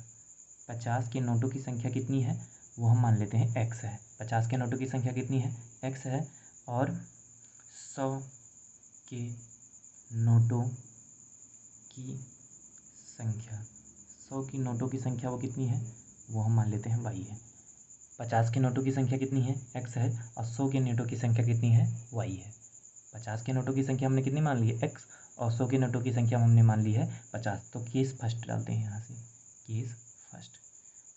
50 के नोटों की संख्या कितनी है वो हम मान लेते हैं x है। 50 के नोटों की संख्या कितनी है, x है। और 100 के नोटों की संख्या, 100 की नोटों की संख्या वो कितनी है, वो हम मान लेते हैं y है। 50 के नोटों की संख्या कितनी है, x है, और 100 के नोटों की संख्या कितनी है, y है। 50 के नोटों की संख्या हमने कितनी मान ली है, x, और 100 के नोटों की संख्या हमने मान ली है 50। तो केस फर्स्ट डालते हैं यहाँ से, केस फर्स्ट।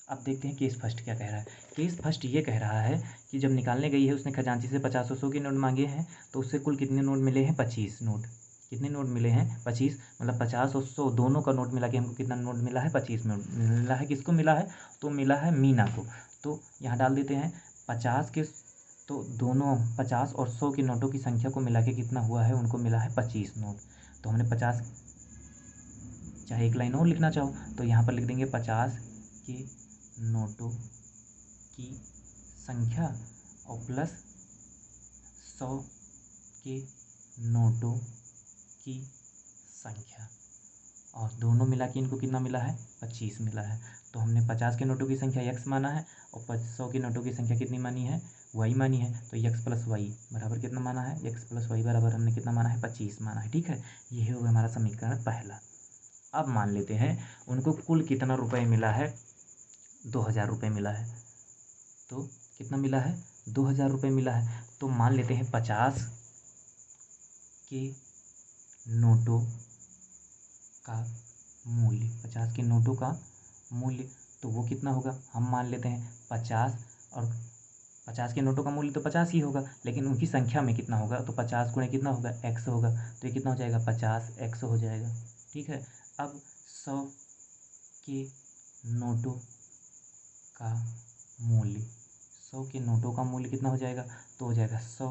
अब देखते हैं केस फर्स्ट क्या कह रहा है। केस फर्स्ट ये कह रहा है कि जब निकालने गई है उसने खजांची से 50 और 100 के नोट मांगे हैं, तो उससे कुल कितने नोट मिले हैं, 25 नोट। कितने नोट मिले हैं, 25, मतलब 50 और 100 दोनों का नोट मिला के हमको कितना नोट मिला है, 25 नोट मिला है। किसको मिला है, तो मिला है मीना को। तो यहाँ डाल देते हैं 50 के, तो दोनों 50 और 100 के नोटों की संख्या को मिला के कितना हुआ है, उनको मिला है 25 नोट। तो हमने 50, चाहे एक लाइन और लिखना चाहो तो यहाँ पर लिख देंगे 50 के नोटों की संख्या और प्लस 100 के नोटों की संख्या, और दोनों मिला के इनको कितना मिला है, 25 मिला है। तो हमने 50 के नोटों की संख्या x माना है और 100 के नोटों की संख्या कितनी मानी है, y मानी है। तो x प्लस वाई बराबर कितना माना है, x प्लस वाई बराबर हमने कितना माना है, 25 माना है। ठीक है, यही होगा हमारा समीकरण पहला। अब मान लेते हैं उनको कुल कितना रुपये मिला है, 2000 रुपये मिला है। तो कितना मिला है, 2000 रुपये मिला है। तो मान लेते हैं 50 के नोटों का मूल्य, 50 के नोटों का मूल्य, तो वो कितना होगा, हम मान लेते हैं 50, और 50 के नोटों का मूल्य तो 50 ही होगा, लेकिन उनकी संख्या में कितना होगा, तो 50 गुणे कितना होगा, x होगा। तो ये कितना हो जाएगा, 50x हो जाएगा। ठीक है, अब 100 के नोटों का मूल्य, 100 के नोटों का मूल्य कितना हो जाएगा, तो हो जाएगा 100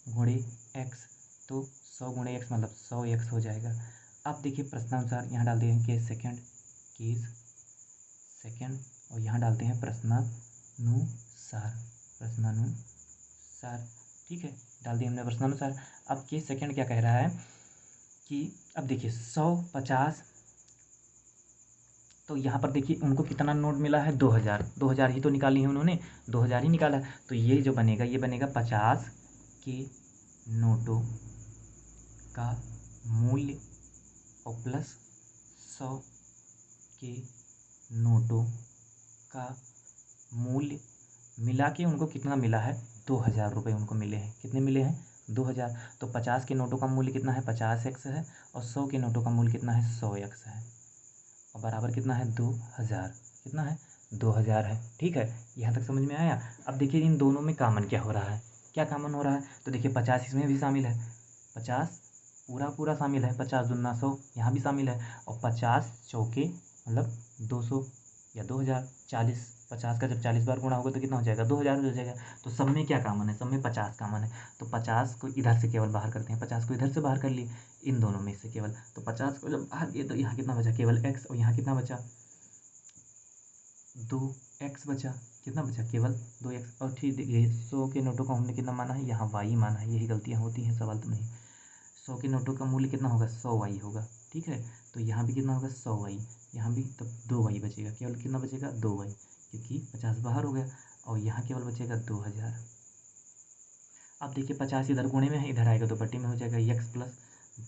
गुणे x। तो 100 गुणे x मतलब 100x हो जाएगा। अब देखिए प्रश्नानुसार यहाँ डाल देंगे केस सेकंड, केस सेकंड, और यहाँ डालते हैं प्रश्नानुसार, प्रश्नानुसार। ठीक है, डाल दिए हमने प्रश्नानुसार। अब केस सेकंड क्या कह रहा है कि अब देखिए 100, 50, तो यहाँ पर देखिए उनको कितना नोट मिला है, 2000, 2000 ही तो निकाली है उन्होंने, 2000 ही निकाला है। तो ये जो बनेगा, ये बनेगा 50 के नोटों का मूल्य और प्लस 100 के नोटों का मूल्य मिला के उनको कितना मिला है, 2000 रुपये उनको मिले हैं। कितने मिले हैं, 2000। तो 50 के नोटों का मूल्य कितना है, 50x है, और 100 के नोटों का मूल्य कितना है, 100x है, और बराबर कितना है, 2000। कितना है, 2000 है। ठीक है, यहाँ तक समझ में आया। अब देखिए इन दोनों में कॉमन क्या हो रहा है, क्या कॉमन हो रहा है, तो देखिए 50 इसमें भी शामिल है, 50 पूरा पूरा शामिल है, 50 दूना 100 यहाँ भी शामिल है, और 50 चौके मतलब 200 या 2000, 40, 50 का जब 40 बार गुणा होगा तो कितना हो जाएगा, 2000 हो जाएगा। तो सब में क्या कॉमन है, सब में 50 कॉमन है। तो 50 को इधर से केवल बाहर करते हैं, 50 को इधर से बाहर कर लिए इन दोनों में से केवल। तो 50 को जब बाहर किए तो यहाँ कितना बचा, केवल x, और यहाँ कितना बचा, 2x बचा। कितना बचा, केवल 2x। और ठीक देखिए 100 के नोटों को हमने कितना माना है, यहाँ y माना है। यही गलतियाँ होती हैं, सवाल तो नहीं। 100 के नोटों का मूल्य कितना होगा, 100y होगा। ठीक है, तो यहाँ भी कितना होगा, 100y, यहाँ भी तब 2y बचेगा। केवल कितना बचेगा, 2y, क्योंकि 50 बाहर हो गया, और यहाँ केवल बचेगा 2000। अब देखिए 50 इधर गुणे में है, इधर आएगा तो बट्टे में हो जाएगा, x प्लस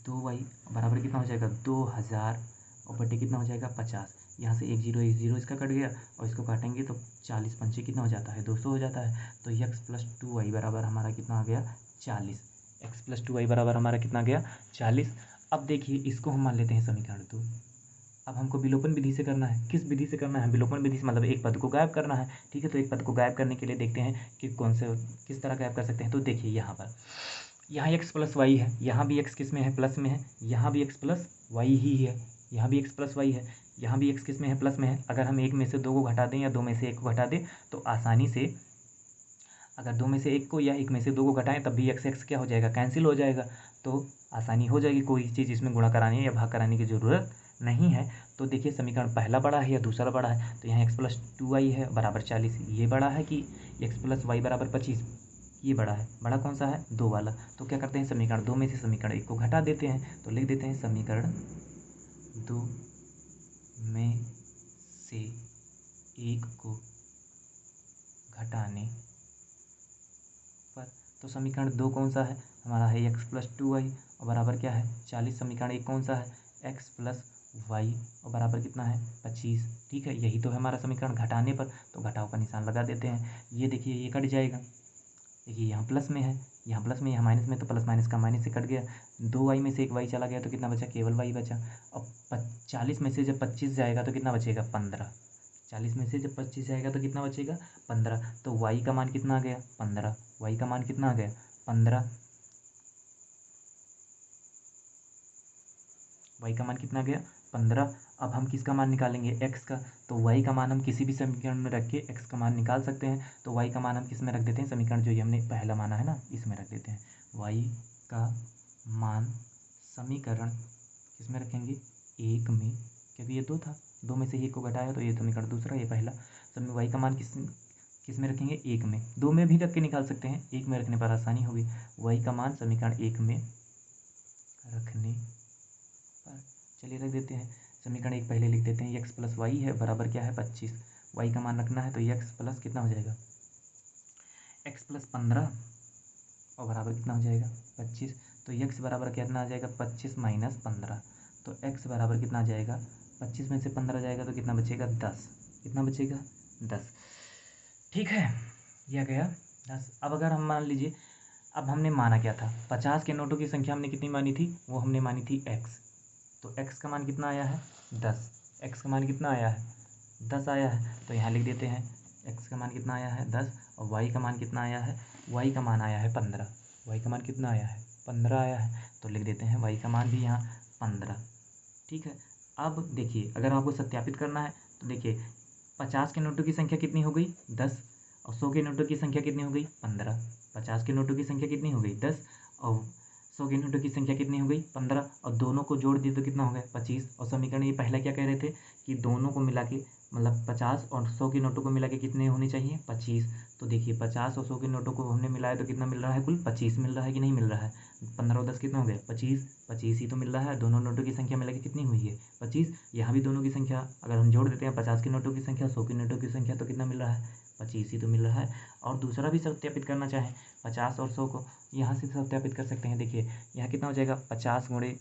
2y बराबर कितना हो जाएगा, 2000, और बट्टे कितना हो जाएगा, 50। यहाँ से एक जीरो इसका कट गया, और इसको काटेंगे तो 40 पंचे कितना हो जाता है, 200 हो जाता है। तो x प्लस 2y बराबर हमारा कितना आ गया, 40। x प्लस 2y बराबर हमारा कितना गया, 40। अब देखिए इसको हम मान लेते हैं समीकरण 2। अब हमको विलोपन विधि से करना है। किस विधि से करना है, विलोपन विधि से मतलब एक पद को गायब करना है। ठीक है, तो एक पद को गायब करने के लिए देखते हैं कि कौन से किस तरह गायब कर सकते हैं। तो देखिए यहाँ पर, यहाँ x प्लस वाई है, यहाँ भी x किस में है, प्लस में है, यहाँ भी x प्लस वाई ही है, यहाँ भी x प्लस वाई है, यहाँ भी x किस में है, प्लस में है। अगर हम एक में से दो को घटा दें या दो में से एक को घटा दें तो आसानी से, अगर दो में से एक को या एक में से दो को घटाएं तब भी x क्या हो जाएगा, कैंसिल हो जाएगा। तो आसानी हो जाएगी, कोई चीज़ इसमें गुणा कराने या भाग कराने की ज़रूरत नहीं है। तो देखिए समीकरण पहला बड़ा है या दूसरा बड़ा है, तो यहाँ x प्लस 2y है बराबर 40, ये बड़ा है कि x प्लस वाई बराबर 25, ये बड़ा है। बड़ा कौन सा है, 2 वाला। तो क्या करते हैं, समीकरण 2 में से समीकरण 1 को घटा देते हैं। तो लिख देते हैं समीकरण 2 में से 1 को घटाने पर, तो समीकरण 2 कौन सा है हमारा, है x प्लस 2y और बराबर क्या है, 40। समीकरण 1 कौन सा है, x प्लस वाई और बराबर कितना है, 25। ठीक है, यही तो है हमारा समीकरण घटाने पर। तो घटाव का निशान लगा देते हैं। ये देखिए ये कट जाएगा, देखिए यहाँ प्लस में है, यहाँ प्लस में, यहाँ माइनस में, तो प्लस माइनस का माइनस से कट गया। 2y में से एक y चला गया तो कितना बचा, केवल y बचा। अब 40 में से जब 25 जाएगा तो कितना बचेगा, 15। 40 में से जब 25 जाएगा तो कितना बचेगा, 15। तो y का मान कितना आ गया, 15। y का मान कितना आ गया, 15। y का मान कितना आ गया, 15। अब हम किसका मान निकालेंगे, x का। तो y का मान हम किसी भी समीकरण में रख के x का मान निकाल सकते हैं। तो y का मान हम किस में रख देते हैं, समीकरण जो ये हमने पहला माना है ना, इसमें रख देते हैं। y का मान समीकरण किस में रखेंगे, 1 में, क्योंकि ये 2 था, 2 में से ही 1 को घटाया तो ये समीकरण दूसरा, ये पहला। सब में y का मान किस किस में रखेंगे, 1 में। 2 में भी रख के निकाल सकते हैं, 1 में रखने पर आसानी होगी। y का मान समीकरण 1 में रखने पर, चलिए रख देते हैं। समीकरण 1 पहले लिख देते हैं, x प्लस वाई है बराबर क्या है 25। y का मान रखना है तो x प्लस कितना हो जाएगा, x प्लस 15 और बराबर कितना हो जाएगा 25। तो x बराबर कितना आ जाएगा 25 माइनस 15। तो x बराबर कितना आ जाएगा, 25 में से 15 जाएगा तो कितना बचेगा 10। कितना बचेगा 10। ठीक है, यह गया 10। अब अगर हम मान लीजिए, अब हमने माना क्या था, 50 के नोटों की संख्या हमने कितनी मानी थी, वो हमने मानी थी x। तो x का मान कितना आया है 10। x का मान कितना आया है 10 आया है, तो यहाँ लिख देते हैं x का मान कितना आया है 10 और y का मान कितना आया है, y का मान आया है 15। y का मान कितना आया है 15 आया है, तो लिख देते हैं y का मान भी यहाँ 15। ठीक है, अब देखिए अगर आपको सत्यापित करना है तो देखिए 50 के नोटों की संख्या कितनी हो गई 10 और 100 के नोटों की संख्या कितनी हो गई 15। 50 के नोटों की संख्या कितनी हो गई 10 और 100 के नोटों की संख्या कितनी हो गई 15 और दोनों को जोड़ दिए तो कितना हो गया 25। और समीकरण ये पहला क्या कह रहे थे कि दोनों को मिला के मतलब 50 और 100 के नोटों को मिला के कितने होने चाहिए 25। तो देखिए 50 और 100 के नोटों को हमने मिलाया तो कितना मिल रहा है, कुल 25 मिल रहा है कि नहीं मिल रहा है। 15 और 10 कितना हो गया 25, 25 ही तो मिल रहा है। दोनों नोटों की संख्या मिला के कितनी हुई है 25। यहाँ भी दोनों की संख्या अगर हम जोड़ देते हैं 50 के नोटों की संख्या 100 के नोटों की संख्या तो कितना मिल रहा है 25 ही तो मिल रहा है। और दूसरा भी सत्यापित करना चाहें 50 और 100 को यहाँ से सत्यापित कर सकते हैं। देखिए यहाँ कितना हो जाएगा 50 गुणे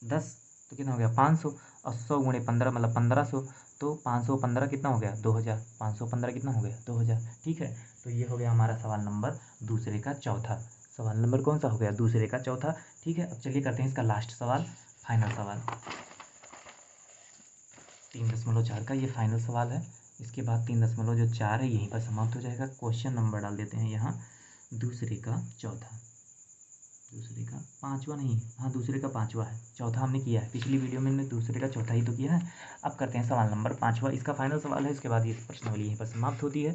10 तो कितना हो गया 500 और 100 गुणे 15 मतलब 1500। तो 515 कितना हो गया 2000। 515 कितना हो गया 2000। ठीक है, तो ये हो गया हमारा सवाल नंबर दूसरे का चौथा। सवाल नंबर कौन सा हो गया दूसरे का चौथा। ठीक है, अब चलिए करते हैं इसका लास्ट सवाल, फाइनल सवाल 3.4 का ये फाइनल सवाल है। इसके बाद 3.4 है यहीं पर समाप्त हो जाएगा। क्वेश्चन नंबर डाल देते हैं यहाँ दूसरे का चौथा, दूसरे का पांचवा नहीं, हाँ दूसरे का पांचवा है, चौथा हमने किया है पिछली वीडियो में, हमने दूसरे का चौथा ही तो किया है। अब करते हैं सवाल नंबर पांचवा, इसका फाइनल सवाल है। इसके बाद ये प्रश्नावली यहीं पर समाप्त होती है।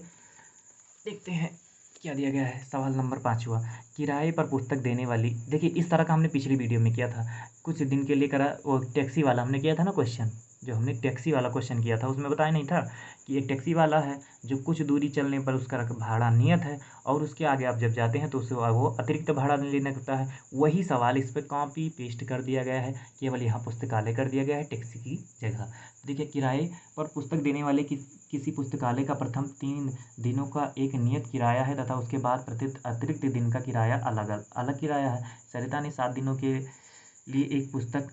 देखते हैं क्या दिया गया है। सवाल नंबर पांचवा, किराए पर पुस्तक देने वाली, देखिए इस तरह का हमने पिछली वीडियो में किया था, कुछ दिन के लिए करा वो टैक्सी वाला हमने किया था ना क्वेश्चन, जो हमने टैक्सी वाला क्वेश्चन किया था उसमें बताया नहीं था कि एक टैक्सी वाला है जो कुछ दूरी चलने पर उसका भाड़ा नियत है और उसके आगे आप जब जाते हैं तो उससे वो अतिरिक्त भाड़ा लेना पड़ता है। वही सवाल इस पर कॉपी पेस्ट कर दिया गया है, केवल यहाँ पुस्तकालय कर दिया गया है टैक्सी की जगह। देखिए किराए पर पुस्तक देने वाले किसी पुस्तकालय का प्रथम 3 दिनों का एक नियत किराया है तथा उसके बाद प्रत्येक अतिरिक्त दिन का किराया अलग अलग किराया है। सरिता ने 7 दिनों के लिए एक पुस्तक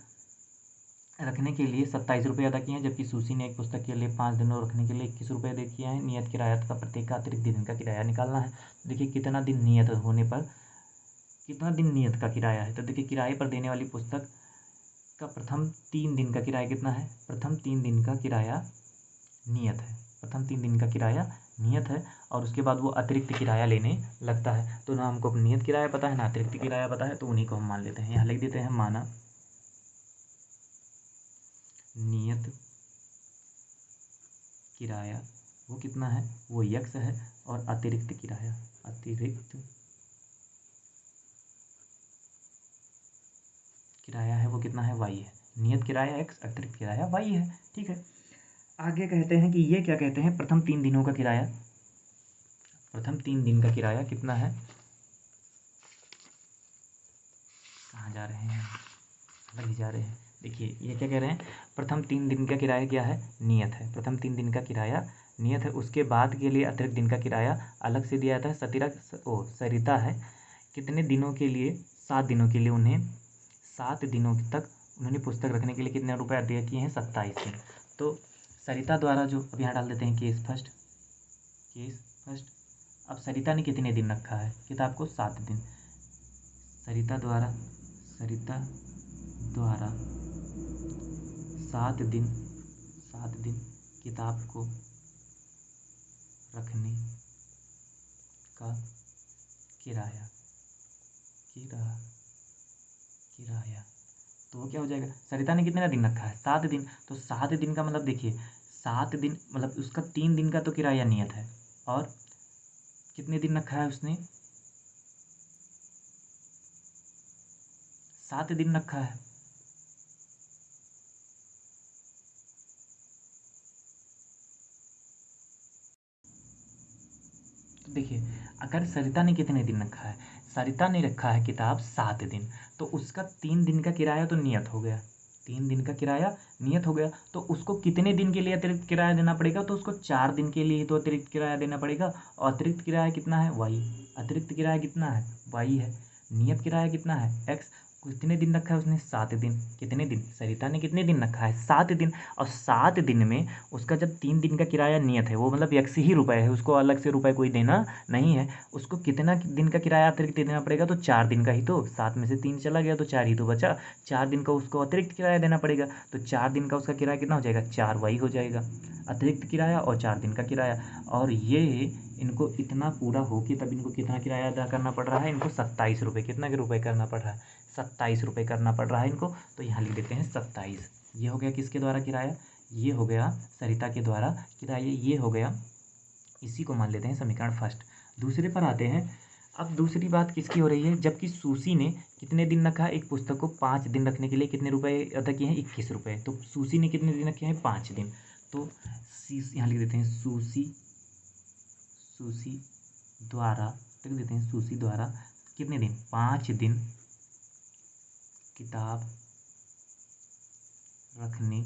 रखने के लिए 27 रुपये अदा किए हैं, जबकि सूसी ने एक पुस्तक के लिए 5 दिनों रखने के लिए 21 रुपये अदा किए हैं। नियत किराया तथा प्रत्येक का अतिरिक्त दिन का किराया निकालना है। देखिए कितना दिन नियत होने पर कितना दिन नियत का किराया है, तो देखिए किराए पर देने वाली पुस्तक का प्रथम 3 दिन का किराया कितना है, प्रथम 3 दिन का किराया नियत है, प्रथम 3 दिन का किराया नियत है और उसके बाद वो अतिरिक्त किराया लेने लगता है। तो ना हमको नियत किराया पता है ना अतिरिक्त किराया पता है, तो उन्हीं को हम मान लेते हैं। यहाँ लिख देते हैं माना नियत किराया वो कितना है, वो x है और अतिरिक्त किराया है वो कितना है y है। नियत किराया x, अतिरिक्त किराया y है। ठीक है, आगे कहते हैं कि ये क्या कहते हैं, प्रथम 3 दिनों का किराया, प्रथम 3 दिन का किराया कितना है, कहाँ जा रहे हैं अलग ही जा रहे हैं। देखिए ये क्या कह रहे हैं, प्रथम 3 दिन का किराया क्या है नियत है, प्रथम 3 दिन का किराया नियत है, उसके बाद के लिए अतिरिक्त दिन का किराया अलग से दिया जाता है। सरिता है कितने दिनों के लिए, 7 दिनों के लिए, उन्हें 7 दिनों तक उन्होंने पुस्तक रखने के लिए कितने रुपये अदा किए हैं 27 दिन। तो सरिता द्वारा जो, अब यहाँ डाल देते हैं केस फर्स्ट। अब सरिता ने कितने दिन रखा है किताब को 7 दिन। सरिता द्वारा 7 दिन किताब को रखने का किराया तो वो क्या हो जाएगा, सरिता ने कितना दिन रखा है 7 दिन, तो 7 दिन का मतलब देखिए 7 दिन मतलब उसका 3 दिन का तो किराया नियत है और कितने दिन रखा है उसने 7 दिन रखा है। देखिए, अगर सरिता ने कितने दिन रखा है, सरिता ने रखा है किताब 7 दिन, तो उसका 3 दिन का किराया तो नियत हो गया, 3 दिन का किराया नियत हो गया। तो उसको कितने दिन के लिए अतिरिक्त किराया देना पड़ेगा, तो उसको 4 दिन के लिए तो अतिरिक्त किराया देना पड़ेगा। और अतिरिक्त किराया कितना है, वाई। अतिरिक्त किराया कितना है, वाई है। नियत किराया कितना है, एक्स। कितने दिन रखा है उसने, 7 दिन। कितने दिन, सरिता ने कितने दिन रखा है, 7 दिन। और 7 दिन में उसका जब 3 दिन का किराया नियत है, वो मतलब एक्स ही रुपए है, उसको अलग से रुपए कोई देना नहीं है। उसको कितना दिन का किराया अतिरिक्त देना पड़ेगा, तो 4 दिन का ही। तो 7 में से 3 चला गया तो 4 ही तो बचा। 4 दिन का उसको अतिरिक्त किराया देना पड़ेगा। तो 4 दिन का उसका किराया कितना हो जाएगा, 4 वाई हो जाएगा। अतिरिक्त किराया और 4 दिन का किराया। और ये इनको इतना पूरा हो कि तब इनको कितना किराया अदा करना पड़ रहा है, इनको 27 रुपये। कितना के रुपये करना पड़ रहा है, 27 रुपये करना पड़ रहा है इनको। तो यहाँ लिख देते हैं 27। ये हो गया किसके द्वारा किराया, ये हो गया सरिता के द्वारा किराया, ये हो गया। इसी को मान लेते हैं समीकरण फर्स्ट। दूसरे पर आते हैं। अब दूसरी बात किसकी हो रही है, जबकि सूसी ने कितने दिन रखा, एक पुस्तक को 5 दिन रखने के लिए कितने रुपए अदा किए हैं, 21 रुपये। तो सूसी ने कितने दिन रखे हैं, 5 दिन। तो यहाँ लिख देते हैं सूसी द्वारा, लिख देते हैं सूसी द्वारा कितने दिन, 5 दिन किताब रखने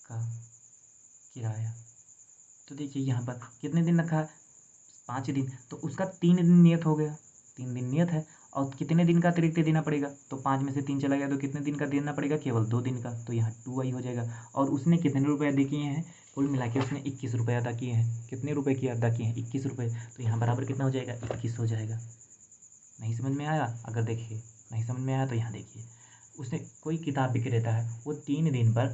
का किराया। तो देखिए यहाँ पर कितने दिन रखा है, 5 दिन। तो उसका 3 दिन नियत हो गया, 3 दिन नियत है। और कितने दिन का अतिरिक्त देना पड़ेगा, तो 5 में से 3 चला गया तो कितने दिन का देना पड़ेगा, केवल 2 दिन का। तो यहाँ 2i हो जाएगा। और उसने कितने रुपये अदा किए हैं, कुल मिला के उसने 21 रुपये अदा किए हैं। कितने रुपये की अदा किए हैं, 21 रुपये। तो यहाँ बराबर कितना हो जाएगा, 21 हो जाएगा। नहीं समझ में आया, अगर देखिए नहीं समझ में आया तो यहाँ देखिए, उसने कोई किताब विक्रेता है, वो 3 दिन पर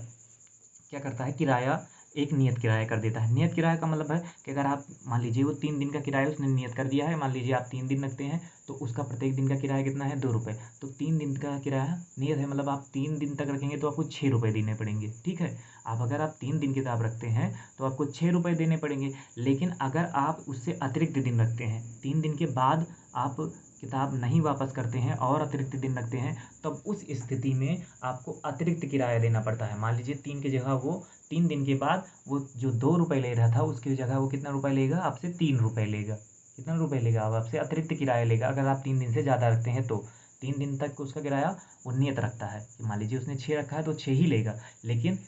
क्या करता है, किराया एक नियत किराया कर देता है। नियत किराया का मतलब है कि अगर आप मान लीजिए वो 3 दिन का किराया उसने नियत कर दिया है, मान लीजिए आप 3 दिन रखते हैं तो उसका प्रत्येक दिन का किराया कितना है, 2 रुपये। तो 3 दिन का किराया नियत है, मतलब आप 3 दिन तक रखेंगे तो आपको 6 रुपये देने पड़ेंगे। ठीक है, आप अगर आप 3 दिन किताब रखते हैं तो आपको 6 रुपये देने पड़ेंगे। लेकिन अगर आप उससे अतिरिक्त दिन रखते हैं, 3 दिन के बाद आप किताब नहीं वापस करते हैं और अतिरिक्त दिन रखते हैं, तब उस स्थिति में आपको अतिरिक्त किराया देना पड़ता है। मान लीजिए 3 की जगह वो 3 दिन के बाद वो जो 2 रुपये ले रहा था उसकी जगह वो कितना रुपये लेगा, आपसे 3 रुपये लेगा। कितना रुपये लेगा, अब आपसे अतिरिक्त किराया लेगा। अगर आप 3 दिन से ज़्यादा रखते हैं तो 3 दिन तक उसका किराया वो नियत रखता है कि मान लीजिए उसने 6 रखा है तो 6 ही लेगा, लेकिन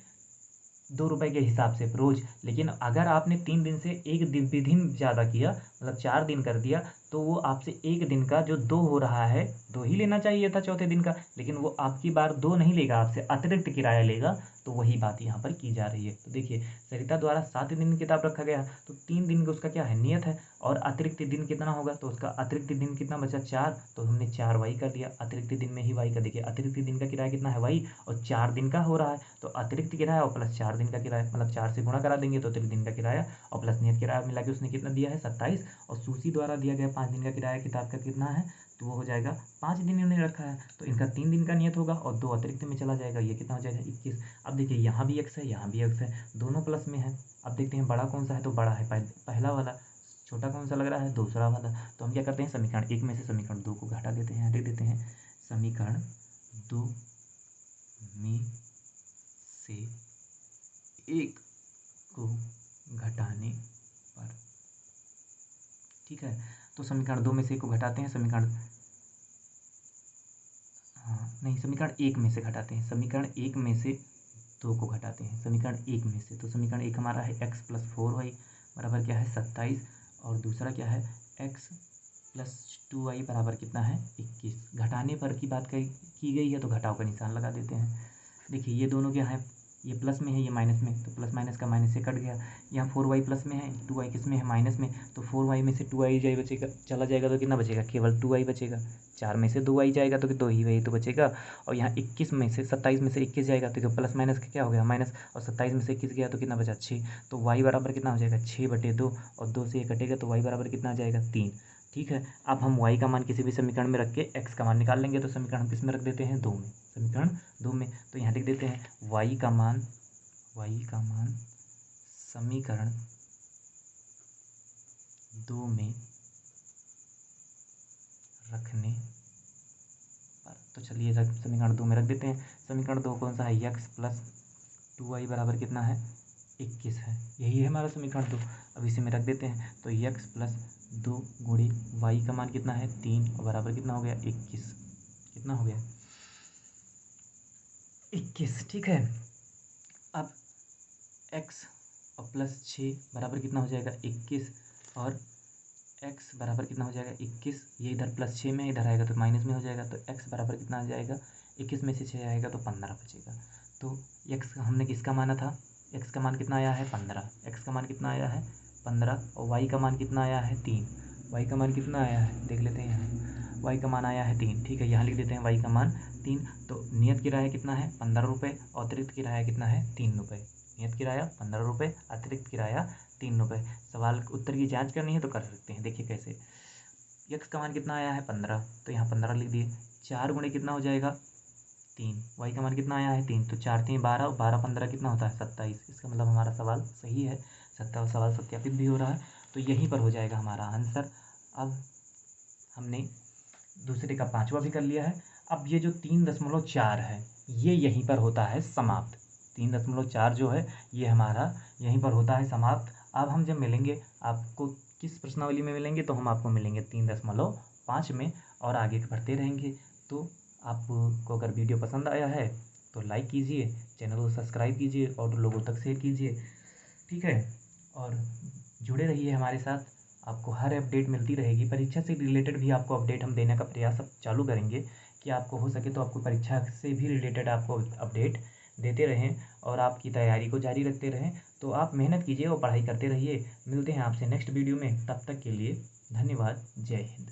2 रुपये के हिसाब से रोज़। लेकिन अगर आपने 3 दिन से एक दिन ज़्यादा किया, मतलब 4 दिन कर दिया, तो वो आपसे 1 दिन का जो 2 हो रहा है, 2 ही लेना चाहिए था चौथे दिन का, लेकिन वो आपकी बार 2 नहीं लेगा, आपसे अतिरिक्त किराया लेगा। तो वही बात यहाँ पर की जा रही है। तो देखिए सरिता द्वारा 7 दिन किताब रखा गया, तो 3 दिन का उसका क्या है, नियत है। और अतिरिक्त दिन कितना होगा, तो उसका अतिरिक्त दिन कितना बचा, 4। तो हमने 4 वाई कर दिया, अतिरिक्त दिन में ही वाई का। देखिए अतिरिक्त दिन का किराया कितना है, वाई, और 4 दिन का हो रहा है, तो अतिरिक्त किराया और प्लस 4 दिन का किराया, मतलब 4 से गुणा करा देंगे तो अतिरिक्त दिन का किराया और प्लस नियत किराया मिला के उसने कितना दिया है, 27। और सूसी द्वारा दिया गया 5 दिन का किराया किताब का कितना है, तो वो हो जाएगा 5 दिन इन्होंने रखा है, तो इनका 3 दिन का नियत होगा और 2 अतिरिक्त में चला जाएगा, ये कितना हो जाएगा, 21। अब देखिए यहाँ भी एक्स है, यहाँ भी एक्स है, दोनों प्लस में है। अब देखते हैं बड़ा कौन सा है, तो बड़ा है पहला वाला, छोटा कौन सा लग रहा है, दूसरा वाला। तो हम क्या करते हैं, समीकरण 1 में से समीकरण 2 को घटा देते हैं, हटा देते हैं। समीकरण 2 में से 1 को घटाने पर, ठीक है, तो समीकरण 2 में से 1 को घटाते हैं, समीकरण नहीं, समीकरण 1 में से घटाते हैं, समीकरण 1 में से 2 को घटाते हैं, समीकरण 1 में से। तो समीकरण 1 हमारा है x + 4y बराबर क्या है, 27। और दूसरा क्या है, x + 2y बराबर कितना है, 21। घटाने पर की बात की गई है तो घटाव का निशान लगा देते हैं। देखिए ये दोनों क्या है, ये प्लस में है, ये माइनस में, तो प्लस माइनस का माइनस से कट गया। यहाँ 4y प्लस में है, 2y किस में है, माइनस में, तो 4y में से 2y जाए बचेगा, चला जाएगा तो कितना बचेगा, केवल 2y बचेगा। 4 में से 2y जाएगा तो 2 ही वही तो बचेगा। और यहाँ 21 में से 27 में से 21 जाएगा तो प्लस माइनस का क्या हो गया, माइनस, और 27 में से 21 गया तो कितना बचा, 6। तो y बराबर कितना हो जाएगा, 6/2, और 2 से ये कटेगा तो y बराबर कितना आ जाएगा, 3। ठीक है, अब हम y का मान किसी भी समीकरण में रख के x का मान निकाल लेंगे। तो समीकरण हम किस में रख देते हैं, 2 में, समीकरण 2 में। तो यहाँ लिख देते हैं y का मान समीकरण 2 में रखने पर, तो चलिए समीकरण 2 में रख देते हैं। समीकरण 2 कौन सा है, x + 2y बराबर कितना है, 21 है। यही है हमारा समीकरण 2। अब इसे में रख देते हैं तो x प्लस 2 गुणी वाई का मान कितना है 3 और बराबर कितना हो गया 21। कितना हो गया 21। ठीक है। अब x और प्लस 6 बराबर कितना हो जाएगा 21 और x बराबर कितना हो जाएगा 21। ये इधर प्लस 6 में इधर आएगा तो माइनस में हो जाएगा, तो x बराबर कितना आ जाएगा 21 में से 6 आएगा तो 15 बचेगा। तो x हमने किसका माना था, x का मान कितना आया है 15, x का मान कितना आया है 15 और y का मान कितना आया है 3। y का मान कितना आया है देख लेते हैं यहाँ, y का मान आया है 3। ठीक है, यहाँ लिख देते हैं y का मान 3। तो नियत किराया कितना है 15 रुपये, अतिरिक्त किराया कितना है 3 रुपये। नियत किराया 15 रुपये, अतिरिक्त किराया 3 रुपये। सवाल उत्तर की जांच करनी है तो कर सकते हैं। देखिए कैसे, x का मान कितना आया है 15, तो यहाँ 15 लिख दिए। 4 गुणे कितना हो जाएगा 3, y का मान कितना आया है 3, तो 4 3 12, 12 15 कितना होता है 27। इसका मतलब हमारा सवाल सही है, सवाल सत्यापित भी हो रहा है, तो यहीं पर हो जाएगा हमारा आंसर। अब हमने दूसरे का 5वां भी कर लिया है। अब ये जो 3.4 है ये यहीं पर होता है समाप्त। 3.4 जो है ये हमारा यहीं पर होता है समाप्त। अब हम जब मिलेंगे आपको किस प्रश्नावली में मिलेंगे, तो हम आपको मिलेंगे 3.5 में और आगे बढ़ते रहेंगे। तो आपको अगर वीडियो पसंद आया है तो लाइक कीजिए, चैनल को सब्सक्राइब कीजिए और लोगों तक शेयर कीजिए। ठीक है, और जुड़े रहिए हमारे साथ, आपको हर अपडेट मिलती रहेगी। परीक्षा से रिलेटेड भी आपको अपडेट हम देने का प्रयास अब चालू करेंगे कि आपको हो सके तो आपको परीक्षा से भी रिलेटेड आपको अपडेट देते रहें और आपकी तैयारी को जारी रखते रहें। तो आप मेहनत कीजिए और पढ़ाई करते रहिए। मिलते हैं आपसे नेक्स्ट वीडियो में, तब तक के लिए धन्यवाद। जय हिंद।